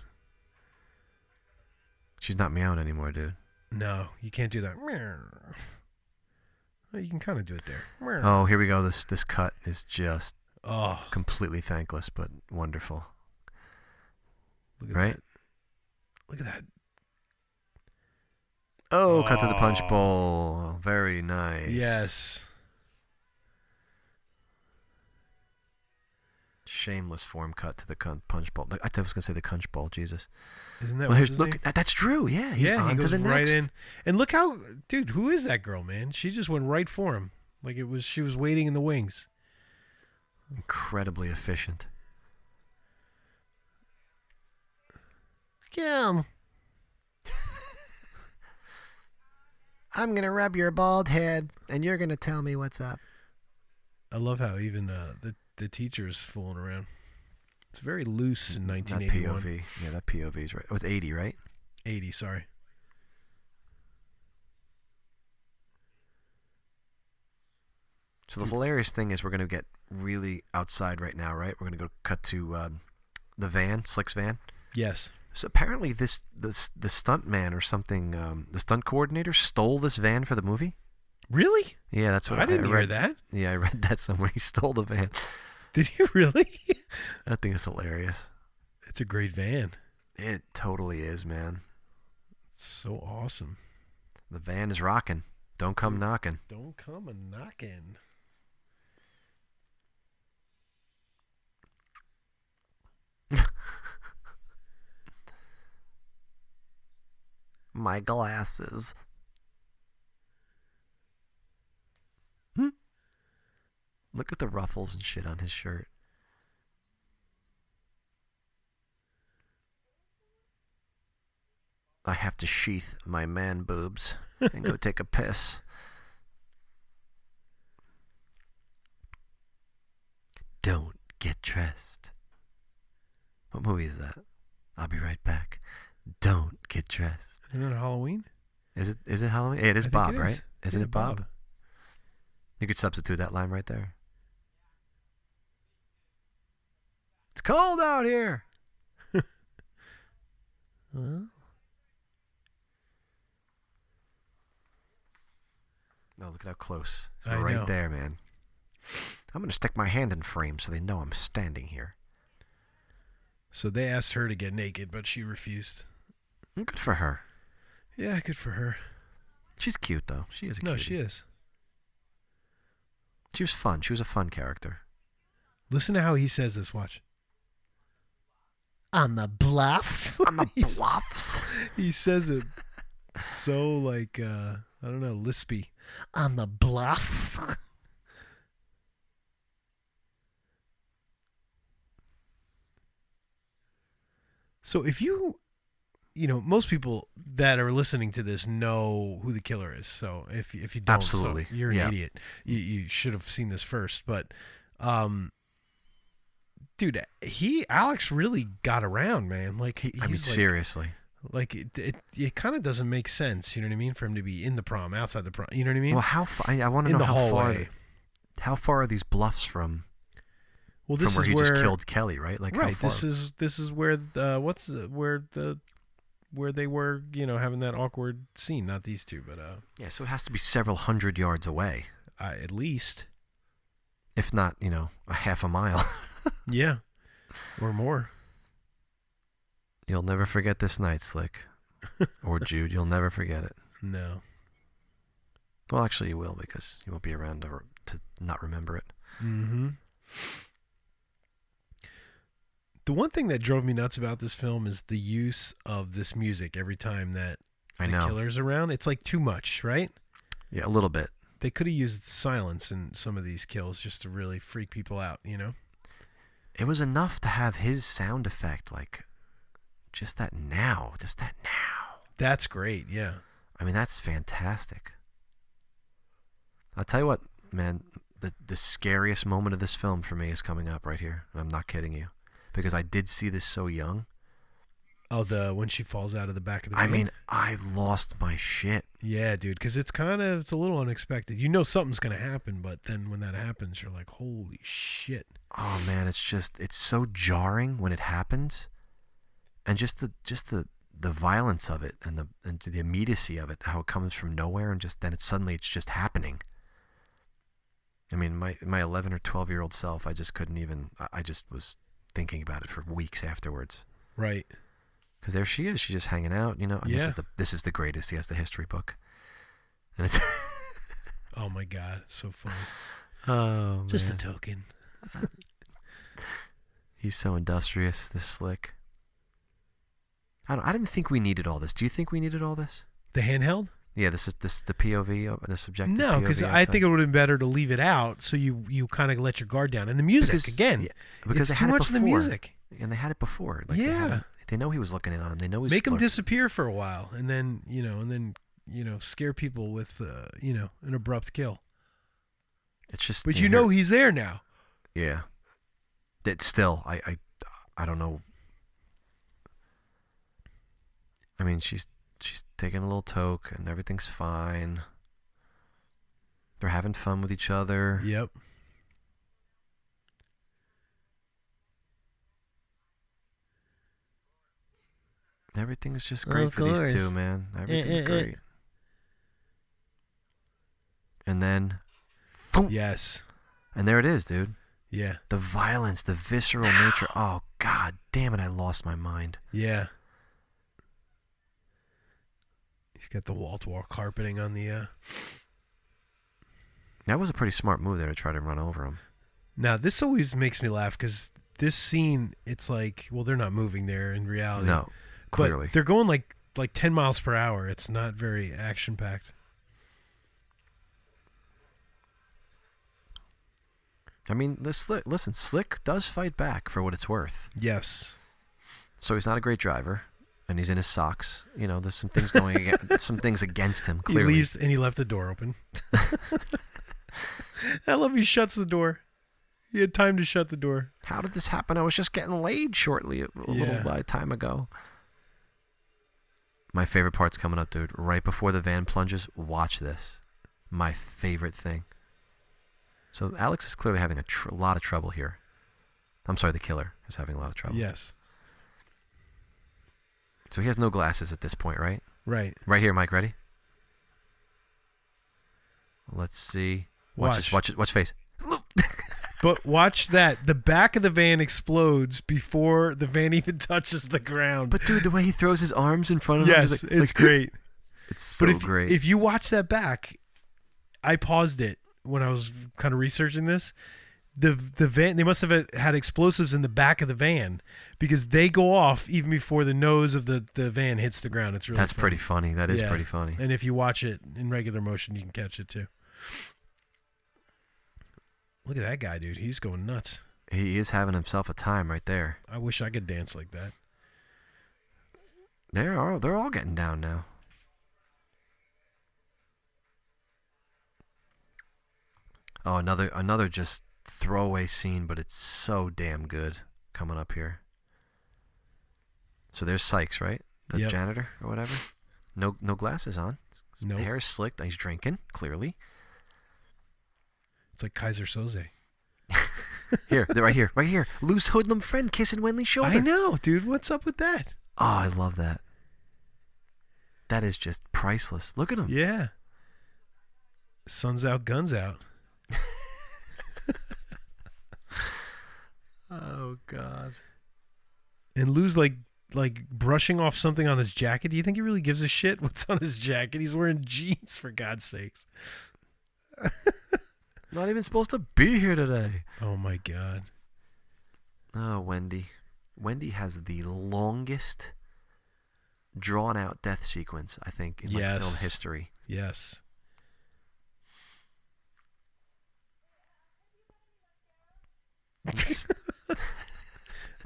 She's not meowing anymore, dude. No, you can't do that. Well, you can kind of do it there. Oh, here we go. This cut is just Oh, completely thankless, but wonderful. look at Right? that. Look at that. Oh, cut to the punch Oh. bowl. Very nice. Yes. Shameless form cut to the punch bowl. I was gonna say the conch bowl. Jesus. Isn't that Well, what here's look. That's Drew. Yeah. He's Yeah, on he to goes the right next. in. And look how, dude, who is that girl, man? She just went right for him. Like she was waiting in the wings. Incredibly efficient. Kim. I'm going to rub your bald head, and you're going to tell me what's up. I love how even the teacher's fooling around. It's very loose in 1981. That POV. Yeah, that POV is right. It was 80, right? 80, sorry. So the hilarious thing is we're going to get really outside right now, right? We're going to go cut to the van, Slick's van. Yes. So apparently the stunt man or something, the stunt coordinator stole this van for the movie. Really? Yeah, that's what I didn't hear read. that. Yeah, I read that somewhere. He stole the van. Did you really? I think it's hilarious. It's a great van. It totally is, man. It's so awesome. The van is rocking. Don't come knocking. Don't come a knocking. My glasses. Look at the ruffles and shit on his shirt. I have to sheath my man boobs and go take a piss. Don't get dressed. What movie is that? I'll be right back. Don't get dressed. Isn't it Halloween? Is it Halloween? It is I think Bob, it is. right? Isn't Yeah, it Bob? You could substitute that line right there. It's cold out here. Well, Oh, look at how close. It's I right know. there, man. I'm going to stick my hand in frame so they know I'm standing here. so they asked her to get naked, but she refused. Good for her. Yeah, good for her. She's cute, though. She is a No, cutie. she is. She was fun. She was a fun character. Listen to how he says this. Watch. On the bluffs. On the bluffs. He says it so like I don't know, lispy. On the bluffs. So if you know, most people that are listening to this know who the killer is. So if you don't, Absolutely. so you're an Yeah. idiot. You should have seen this first. But, dude, Alex really got around, man. Like he's I mean, seriously. like it kind of doesn't make sense. You know what I mean? For him to be in the prom, outside the prom. You know what I mean? Well, how far? I want to In know the how hallway. How far are these bluffs from? Well, From this where is he where just killed Kelly, right? Like right. how far? This is where where they were, you know, having that awkward scene. Not these two, but Yeah, so it has to be several hundred yards away, at least. if not, you know, a half a mile. Yeah, or more. You'll never forget this night, Slick. Or Jude, you'll never forget it. No. Well, actually, you will, because you won't be around to not remember it. Mm-hmm. The one thing that drove me nuts about this film is the use of this music every time that I the know. killer's around. It's like too much, right? Yeah, a little bit. They could have used silence in some of these kills just to really freak people out, you know? It was enough to have his sound effect, like, just that now. That's great, yeah. I mean, that's fantastic. I'll tell you what, man, the scariest moment of this film for me is coming up right here, and I'm not kidding you, because I did see this so young. Oh, when she falls out of the back of the I van? mean, I lost my shit. Yeah, dude, because it's a little unexpected. You know something's going to happen, but then when that happens, you're like, holy shit. Oh man, it's so jarring when it happens, and just the violence of it and the immediacy of it, how it comes from nowhere and just then it's just happening. I mean, my 11 or 12-year-old self, I just couldn't even. I just was thinking about it for weeks afterwards. Right. Because there she is, she's just hanging out, you know. And Yeah. This is the greatest. He has the history book, and it's. Oh my God, it's so funny. Oh, Just man. a token. He's so industrious, this Slick. I didn't think we needed all this. Do you think we needed all this? The handheld? Yeah, this is the POV, the subjective. No, because POV I outside. think it would have been better to leave it out, so you kind of let your guard down. And the music again, because it's they too had much it of the before. music. And they had it before. Like Yeah. they know he was looking in on him. They know he's Make him lurking. disappear for a while, and then scare people with an abrupt kill. It's just. But he's there now. Yeah. It's still, I don't know. I mean, she's taking a little toke, and everything's fine. They're having fun with each other. Yep. Everything's just great for these two, man. Everything's great. And then, boom. Yes. And there it is, dude. Yeah. The violence, the visceral nature. Oh, God damn it, I lost my mind. Yeah. He's got the wall-to-wall carpeting on the... That was a pretty smart move there to try to run over him. Now, this always makes me laugh because this scene, it's like, well, they're not moving there in reality. No, clearly. But they're going like 10 miles per hour. It's not very action-packed. I mean, listen, Slick does fight back for what it's worth. Yes. So he's not a great driver, and he's in his socks. You know, there's some things going against, some things against him. Clearly, He leaves and he left the door open. I love he shuts the door. He had time to shut the door. How did this happen? I was just getting laid shortly a little time ago. My favorite part's coming up, dude. Right before the van plunges, watch this. My favorite thing. So Alex is clearly having a lot of trouble here. I'm sorry, the killer is having a lot of trouble. Yes. So he has no glasses at this point, right? Right. Right here, Mike. Ready? Let's see. Watch his face. But watch that. The back of the van explodes before the van even touches the ground. But dude, the way he throws his arms in front of him, yes, it's great. It's so great. If you watch that back, I paused it when I was kind of researching this. The van, they must have had explosives in the back of the van because they go off even before the nose of the van hits the ground. It's really That's funny. pretty funny. That is pretty funny. And if you watch it in regular motion, you can catch it too. Look at that guy, dude. He's going nuts. He is having himself a time right there. I wish I could dance like that. They're all getting down now. Oh, another just throwaway scene, but it's so damn good coming up here. So there's Sykes, right? The janitor or whatever. No glasses on. His hair is slicked. He's drinking, clearly. It's like Kaiser Soze. Here, they're right here. Loose hoodlum friend kissing Wenley's shoulder. I know, dude. What's up with that? Oh, I love that. That is just priceless. Look at him. Yeah. Sun's out, guns out. Oh, God. And Lou's like brushing off something on his jacket. Do you think he really gives a shit what's on his jacket? He's wearing jeans, for God's sakes. Not even supposed to be here today. Oh, my God. Oh, Wendy. Wendy has the longest drawn-out death sequence, I think, in film history. Yes.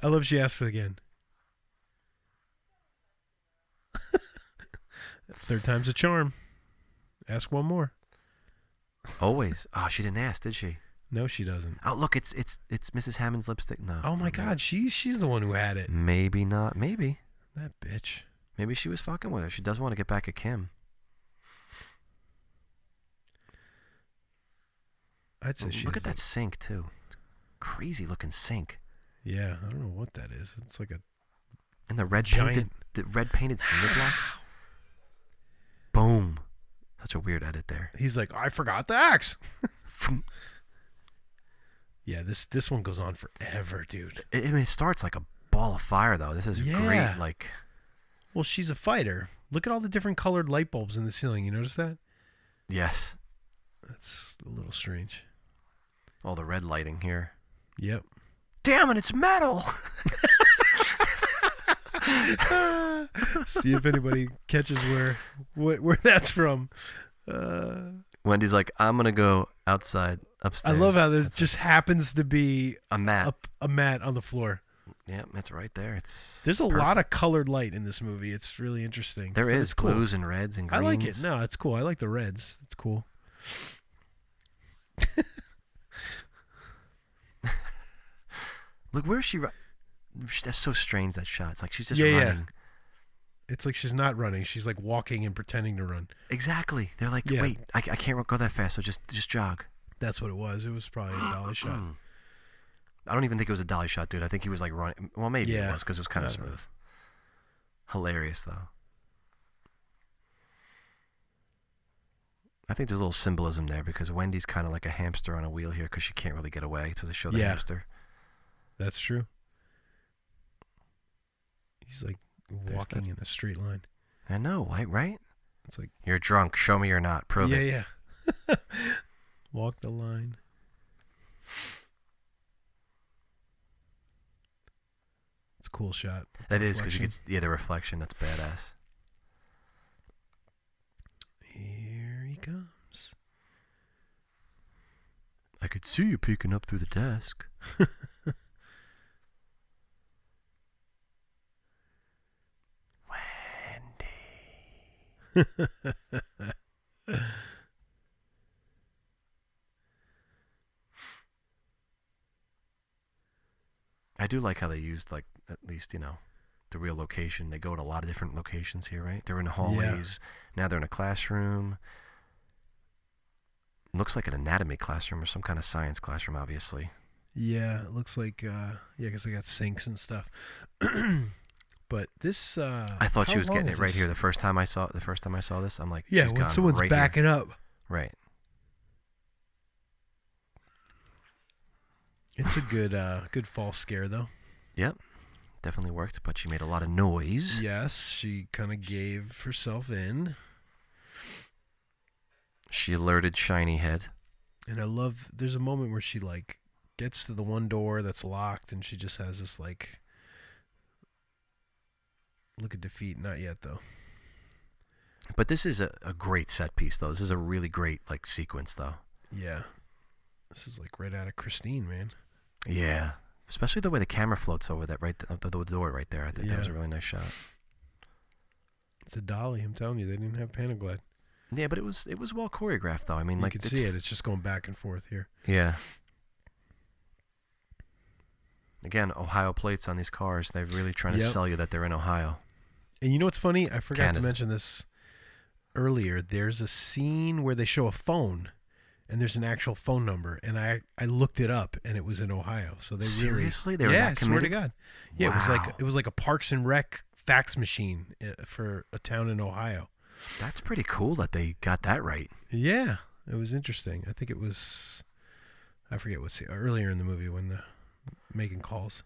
I love she asks again. Third time's a charm. Ask one more. Always. Oh, she didn't ask, did she? No, she doesn't. Oh, look, it's Mrs. Hammond's lipstick. No. Oh my God, she's the one who had it. Maybe not. Maybe. That bitch. Maybe she was fucking with her. She does want to get back at Kim. I'd say she. Look at that sink too. It's a crazy looking sink. Yeah, I don't know what that is. It's like a and the red giant painted cinder blocks. Boom. Such a weird edit there. He's like, I forgot the axe. Yeah, this one goes on forever, dude. I mean, it starts like a ball of fire, though. This is great. Like, well, she's a fighter. Look at all the different colored light bulbs in the ceiling. You notice that? Yes. That's a little strange. All the red lighting here. Yep. Damn it! It's metal. See if anybody catches where that's from. Wendy's like, I'm gonna go outside upstairs. I love how this just happens to be a mat. A mat on the floor. Yeah, that's right there. There's a lot of colored light in this movie. It's really interesting. There is cool. blues and reds and greens. I like it. No, it's cool. I like the reds. It's cool. Look, where is she? That's so strange, that shot. It's like she's just running. running. Yeah. It's like she's not running. She's like walking and pretending to run. Exactly. They're like, wait, I can't go that fast, so just jog. That's what it was. It was probably a dolly shot. I don't even think it was a dolly shot, dude. I think he was like running. Well, maybe it was because it was kind of smooth. Hilarious, though. I think there's a little symbolism there because Wendy's kind of like a hamster on a wheel here because she can't really get away, so they show the hamster. That's true. He's like walking in a straight line. I know, right? It's like, you're drunk. Show me you're not. Prove it. Yeah. Walk the line. It's a cool shot. That is because you get the reflection. That's badass. Here he comes. I could see you peeking up through the desk. I do like how they used, like, at least, the real location. They go to a lot of different locations here, right? They're in the hallways. Yeah. Now they're in a classroom. Looks like an anatomy classroom or some kind of science classroom, obviously. Yeah, it looks like, because they got sinks and stuff. But this, I thought she was getting it right here the first time I saw this. I'm like, yeah, she's when gone someone's right backing here. up. Right. It's a good false scare, though. Yep. Definitely worked, but she made a lot of noise. Yes, she kind of gave herself in. She alerted Shiny Head. And I love, there's a moment where she, like, gets to the one door that's locked, and she just has this, like, look at defeat. Not yet, though. But this is a great set piece, though. This is a really great, like, sequence, though. Yeah. This is, like, right out of Christine, man. Yeah. Especially the way the camera floats over that the door right there. I think that was a really nice shot. It's a dolly, I'm telling you. They didn't have Panaglide. Yeah, but it was well choreographed, though. I mean, you can see it. It's just going back and forth here. Yeah. Again, Ohio plates on these cars. They're really trying to sell you that they're in Ohio. And you know what's funny? I forgot to mention this earlier. There's a scene where they show a phone, and there's an actual phone number, and I looked it up, and it was in Ohio. So they seriously, they were that committed? I swear to God. Yeah, wow. it was like a Parks and Rec fax machine for a town in Ohio. That's pretty cool that they got that right. Yeah, it was interesting. I think it was, I forget what's earlier in the movie when making calls.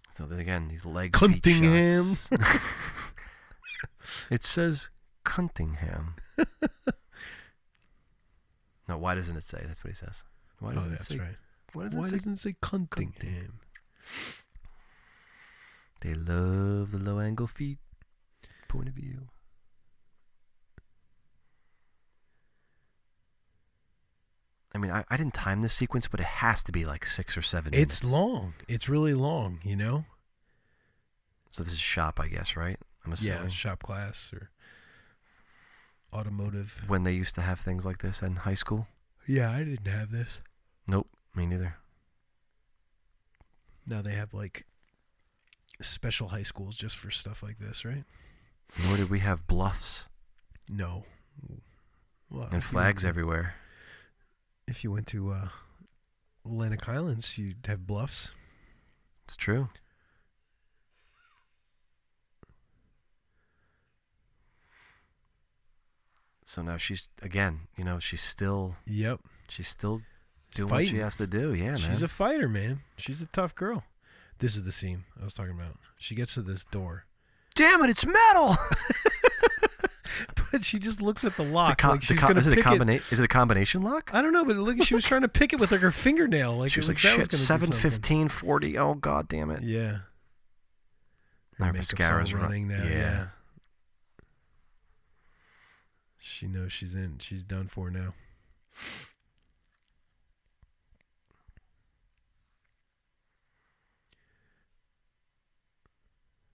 So then again, these leg Cuntingham. feet shots. It says Cuntingham. No, why doesn't it say? That's what he says. Why doesn't it say? Right. Why doesn't it say Cuntingham? They love the low angle feet point of view. I mean, I didn't time this sequence, but it has to be like 6 or 7 minutes. It's long. It's really long, So this is shop, I guess, right? I'm assuming. Yeah, shop class or automotive. When they used to have things like this in high school? Yeah, I didn't have this. Nope, me neither. Now they have like special high schools just for stuff like this, right? Nor did we have bluffs. No. Well, and flags everywhere. If you went to Atlantic Highlands, you'd have bluffs. It's true. So now she's, again, she's still... Yep. She's still doing fighting. What she has to do. Yeah, man. She's a fighter, man. She's a tough girl. This is the scene I was talking about. She gets to this door. Damn it, it's metal! But she just looks at the lock Is it a combination lock? I don't know, but look, she was trying to pick it with like her fingernail. Like She was like, that shit, 7:15:40. Oh, god damn it. Yeah. Her makeup's mascara's all running now. Yeah. Yeah. She knows she's in. She's done for now.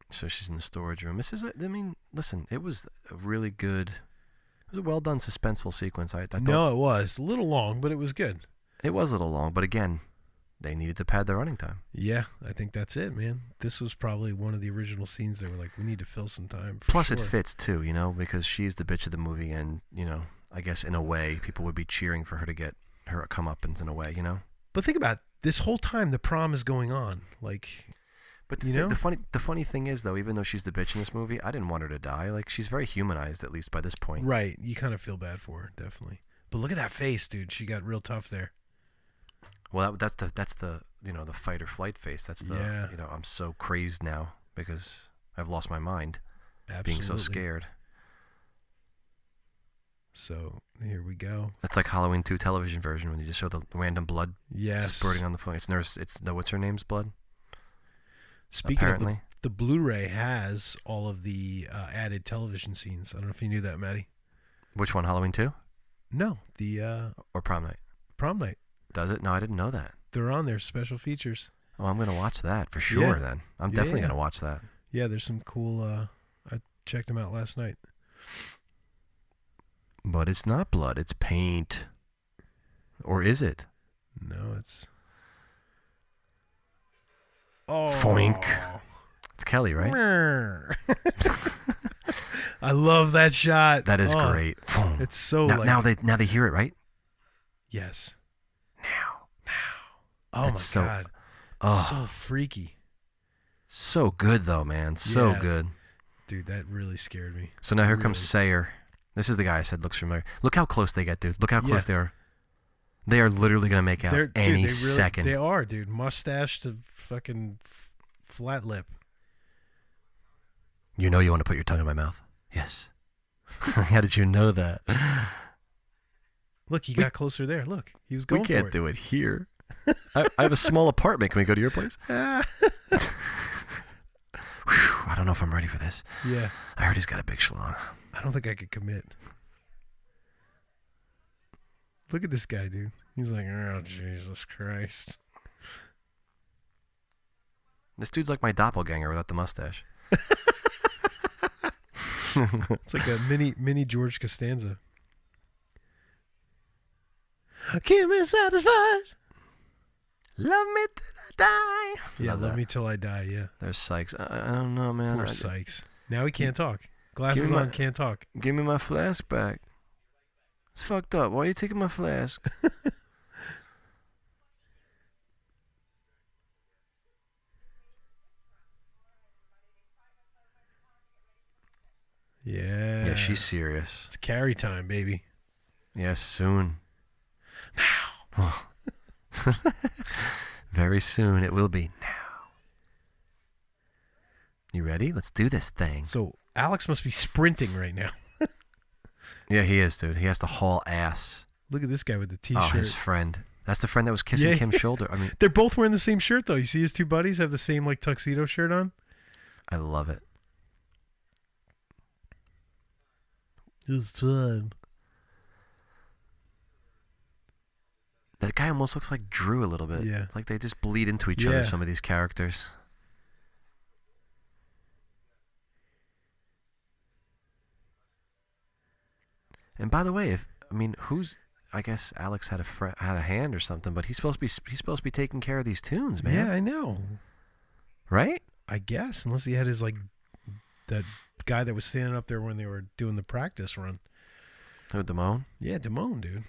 So she's in the storage room. Listen, it was a really good, it was a well done suspenseful sequence. I thought, No, it was a little long, but it was good. It was a little long, but again, they needed to pad their running time. Yeah, I think that's it, man. This was probably one of the original scenes they were like, we need to fill some time. Plus, it fits too, because she's the bitch of the movie, and I guess in a way, people would be cheering for her to get her comeuppance in a way, But think about it, this whole time the prom is going on, like. But the funny thing is, though, even though she's the bitch in this movie, I didn't want her to die. Like, she's very humanized, at least by this point. Right. You kind of feel bad for her, definitely. But look at that face, dude. She got real tough there. Well, that's the the fight or flight face. That's the I'm so crazed now because I've lost my mind. Absolutely. Being so scared. So here we go. That's like Halloween 2 television version when you just show the random blood spurting on the phone. What's her name's blood? Speaking of the Blu-ray has all of the added television scenes. I don't know if you knew that, Maddie. Which one, Halloween 2? No, the or Prom Night. Prom Night. Does it? No, I didn't know that. They're on there, special features. Oh, I'm gonna watch that for sure. Then I'm definitely gonna watch that. Yeah, there's some cool. I checked them out last night. But it's not blood; it's paint. Or is it? No, it's. Oh. Foink. It's Kelly, right? I love that shot. That is great. It's so now they hear it, right? Yes. Now. Oh That's my god. So freaky. So good though, man. So good. Dude, that really scared me. So now here comes Sayer. This is the guy I said looks familiar. Look how close they get, dude. Look how close they are. They are literally going to make out any second. They are, dude. Mustache to fucking flat lip. You know you want to put your tongue in my mouth? Yes. How did you know that? Look, he got closer there. Look, he was going for it. We can't do it here. I have a small apartment. Can we go to your place? Whew, I don't know if I'm ready for this. Yeah. I heard he's got a big schlong. I don't think I could commit. Look at this guy, dude. He's like, oh, Jesus Christ. This dude's like my doppelganger without the mustache. It's like a mini George Costanza. Keep me satisfied. Love me till I die. Yeah, love me till I die, yeah. There's Sykes. I don't know, man. Poor Sykes. Now he can't talk. Glasses on, can't talk. Give me my flask back. It's fucked up. Why are you taking my flask? Yeah. Yeah, she's serious. It's carry time, baby. Yes, soon. Now. Very soon it will be now. You ready? Let's do this thing. So Alex must be sprinting right now. Yeah, he is, dude. He has to haul ass. Look at this guy with the t-shirt. Oh, his friend. That's the friend that was kissing Kim's shoulder. I mean, they're both wearing the same shirt, though. You see his two buddies have the same like tuxedo shirt on? I love it. It's time. That guy almost looks like Drew a little bit. Yeah. It's like they just bleed into each other, some of these characters. And by the way, I guess Alex had a hand or something, but he's supposed to be taking care of these tunes, man. Yeah, I know. Right? I guess, unless he had his that guy that was standing up there when they were doing the practice run. Who, Damone? Yeah, Damone, dude.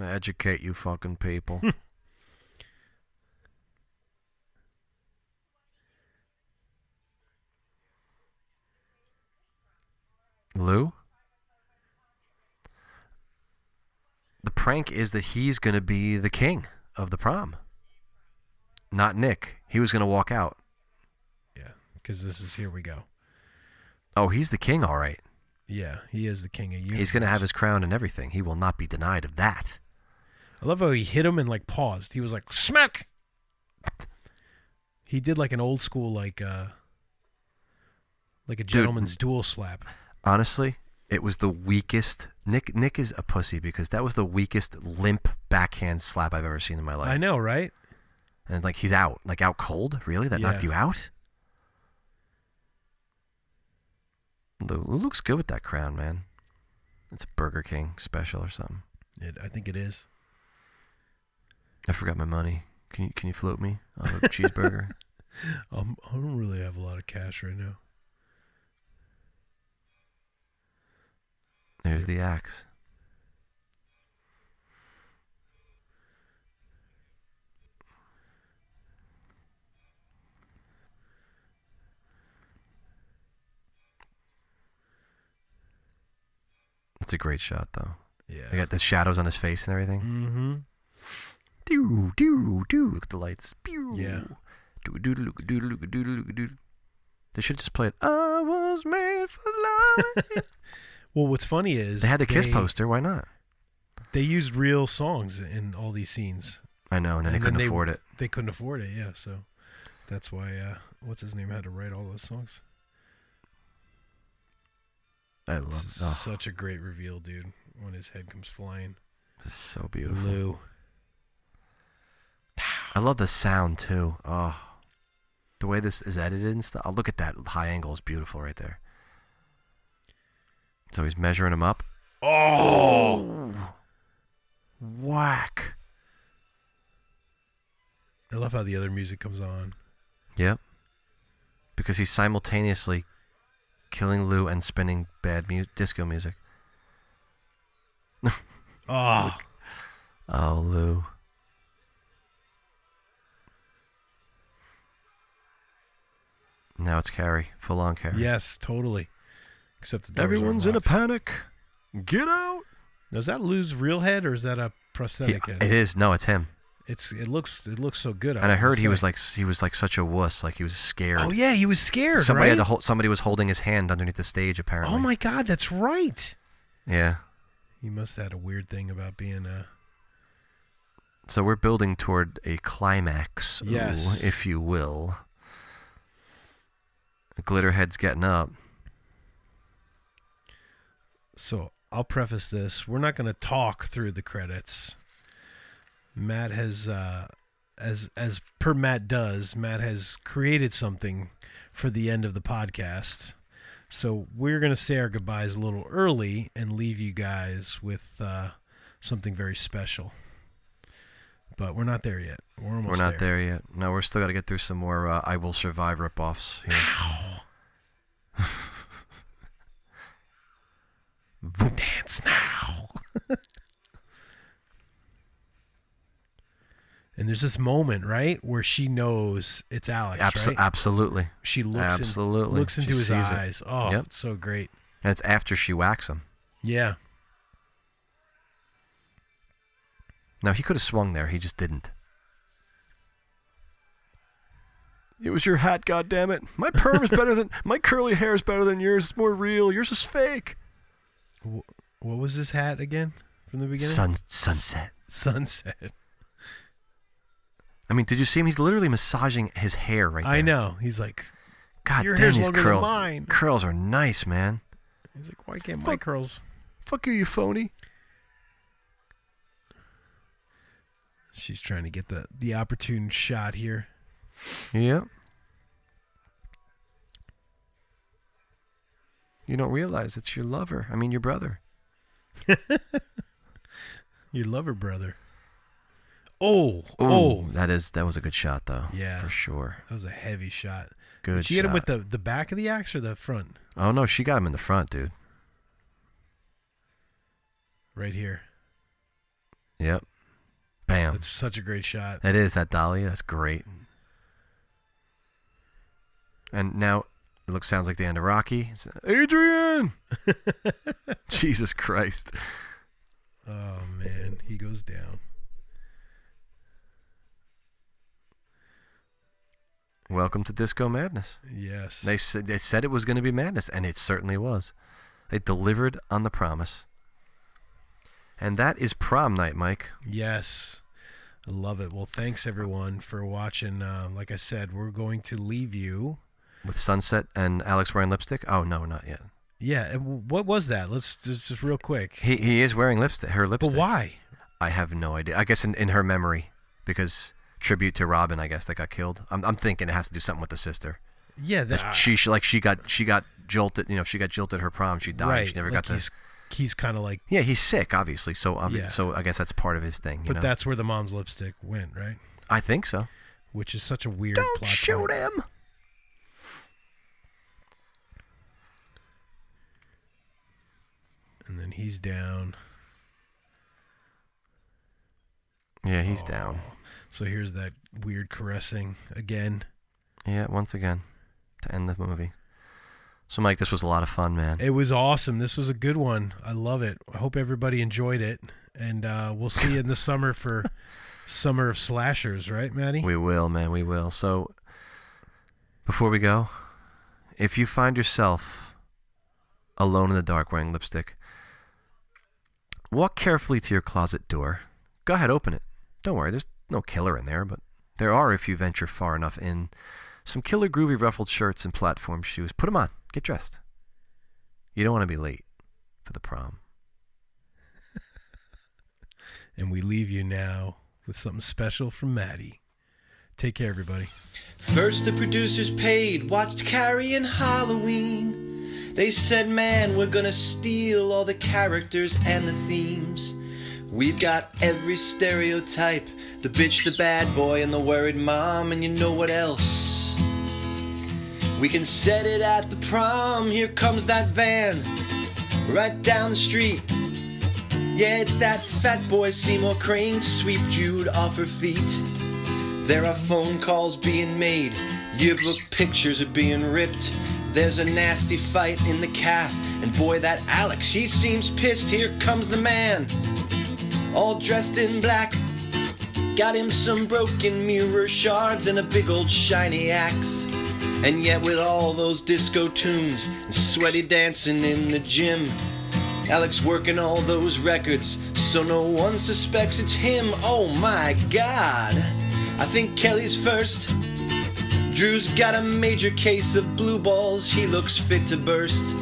Educate you fucking people. Lou? The prank is that he's going to be the king of the prom. Not Nick. He was going to walk out. Yeah, because this is Here We Go. Oh, he's the king, all right. Yeah, he is the king of universe. He's going to have his crown and everything. He will not be denied of that. I love how he hit him and like paused. He was like, smack! He did like an old school, like a gentleman's duel slap. Honestly, it was the weakest. Nick is a pussy because that was the weakest limp backhand slap I've ever seen in my life. I know, right? And like he's out cold. Really? That knocked you out? Lou looks good with that crown, man. It's a Burger King special or something. I think it is. I forgot my money. Can you float me on a cheeseburger? I don't really have a lot of cash right now. There's the axe. It's a great shot, though. Yeah. They got the shadows on his face and everything. Mm-hmm. Doo, doo, doo. Look at the lights. Pew. Yeah. Doo, doo, doo, doo, doo, doo, doo, doo. They should just play it. I was made for love. Well, what's funny is they had the Kiss poster. Why not? They used real songs in all these scenes. I know, and then they couldn't afford it. They couldn't afford it, yeah. So that's why what's his name had to write all those songs. I love it. Such a great reveal, dude. When his head comes flying. It's so beautiful. Lou. I love the sound too. Oh, the way this is edited and stuff. Oh, look at that high angle is beautiful right there. So he's measuring him up. Oh, whack! I love how the other music comes on. Yep. Because he's simultaneously killing Lou and spinning bad disco music. Oh. Oh, Lou. Now it's Carrie. Full on Carrie. Yes, totally. Except the doors Everyone's in a panic. Get out. Now, is that Lou's real head or is that a prosthetic head? It is. No, it's him. It looks so good. And I heard he was like such a wuss, like he was scared. Oh yeah, he was scared. Somebody right? had to somebody was holding his hand underneath the stage apparently. Oh my God, that's right. Yeah. He must have had a weird thing about being a. So we're building toward a climax, yes, if you will. Glitterhead's getting up. So I'll preface this: we're not going to talk through the credits. Matt has, as per Matt does, Matt has created something for the end of the podcast. So we're going to say our goodbyes a little early and leave you guys with something very special. But we're not there yet. We're almost there. We're not there yet. No, we're still got to get through some more I Will Survive ripoffs here. Dance now. And there's this moment, right, where she knows it's Alex, right? Absolutely. She looks into his eyes. Oh, yep. It's so great. And it's after she whacks him. Yeah. Now, he could have swung there. He just didn't. It was your hat, goddammit. My perm is better than... My curly hair is better than yours. It's more real. Yours is fake. What was his hat again from the beginning? Sunset. Sunset. I mean, did you see him? He's literally massaging his hair right there. I know. He's like, God your damn, hair's his longer curls. than mine. Curls are nice, man. He's like, why can't my curls? Fuck you phony. She's trying to get the opportune shot here. Yep. You don't realize it's your lover. I mean, your brother. Your lover brother. Oh. That was a good shot, though. Yeah. For sure. That was a heavy shot. Good Did she hit him with the back of the axe or the front? Oh, no, she got him in the front, dude. Right here. Yep. Bam. That's such a great shot. That is, that dolly. That's great. And now it sounds like the end of Rocky. It's, Adrian! Jesus Christ. Oh, man. He goes down. Welcome to Disco Madness. Yes. They said it was going to be madness, and it certainly was. They delivered on the promise. And that is prom night, Mike. Yes. I love it. Well, thanks, everyone, for watching. Like I said, we're going to leave you. With Sunset and Alex wearing lipstick? Oh, no, not yet. Yeah. And what was that? Let's just real quick. He is wearing her lipstick. But why? I have no idea. I guess in her memory, because tribute to Robin, I guess, that got killed. I'm thinking it has to do something with the sister. Yeah. She got jolted. You know, she got jilted at her prom. She died. Right. She never like got to. He's kind of like. Yeah, he's sick, obviously. So Yeah. so I guess that's part of his thing. But that's where the mom's lipstick went, right? I think so. Which is such a weird. Don't plot shoot point. him. And then he's down. Yeah, he's down. So here's that weird caressing again. Yeah, once again, to end the movie. So, Mike, this was a lot of fun, man. It was awesome. This was a good one. I love it. I hope everybody enjoyed it. And we'll see you in the summer for Summer of Slashers, right, Maddie? We will, man. We will. So, before we go, if you find yourself alone in the dark wearing lipstick, walk carefully to your closet door. Go ahead, open it. Don't worry, there's no killer in there, but there are if you venture far enough in. Some killer groovy ruffled shirts and platform shoes. Put them on. Get dressed. You don't want to be late for the prom. And we leave you now with something special from Maddie. Take care, everybody. First the producers paid, watched Carrie and Halloween. They said, man, we're gonna steal all the characters and the themes. We've got every stereotype, the bitch, the bad boy, and the worried mom, and you know what else? We can set it at the prom, here comes that van, right down the street. Yeah, it's that fat boy Seymour Crane, sweep Jude off her feet. There are phone calls being made, yearbook pictures are being ripped. There's a nasty fight in the calf, and boy, that Alex, he seems pissed. Here comes the man, all dressed in black. Got him some broken mirror shards and a big old shiny axe. And yet with all those disco tunes and sweaty dancing in the gym, Alex working all those records so no one suspects it's him. Oh my God, I think Kelly's first. Drew's got a major case of blue balls, he looks fit to burst.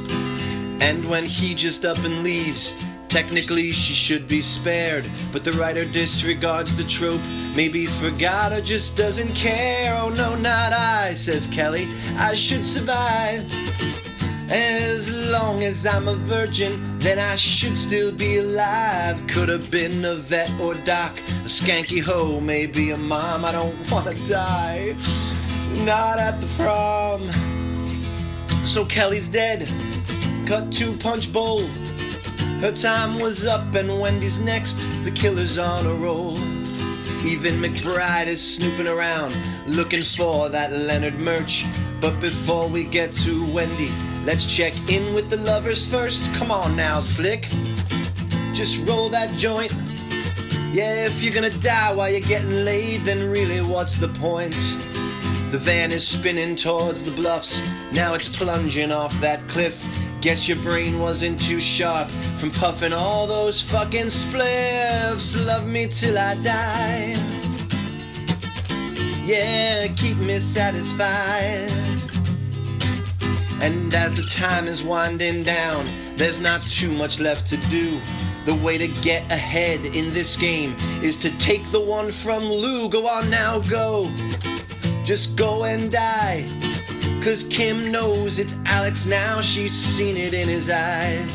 And when he just up and leaves, technically she should be spared, but the writer disregards the trope, maybe forgot or just doesn't care. Oh no, not I, says Kelly, I should survive. As long as I'm a virgin, then I should still be alive. Could have been a vet or doc, a skanky hoe, maybe a mom. I don't wanna die, not at the prom. So Kelly's dead, cut to Punch Bowl. Her time was up and Wendy's next, the killer's on a roll. Even McBride is snooping around, looking for that Leonard merch. But before we get to Wendy, let's check in with the lovers first. Come on now, Slick, just roll that joint. Yeah, if you're gonna die while you're getting laid, then really what's the point? The van is spinning towards the bluffs, now it's plunging off that cliff. Guess your brain wasn't too sharp from puffing all those fucking spliffs. Love me till I die, yeah, keep me satisfied. And as the time is winding down, there's not too much left to do. The way to get ahead in this game is to take the one from Lou. Go on now, go, just go and die. Cause Kim knows it's Alex now, she's seen it in his eyes.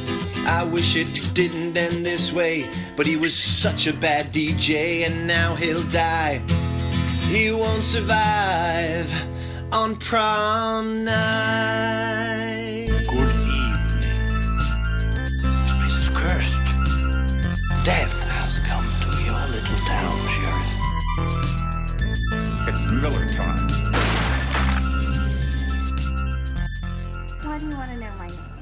I wish it didn't end this way, but he was such a bad DJ, and now he'll die. He won't survive on prom night. Good evening. This place is cursed. Death has come to your little town, Sheriff. It's Miller time. Why do you want to know my name?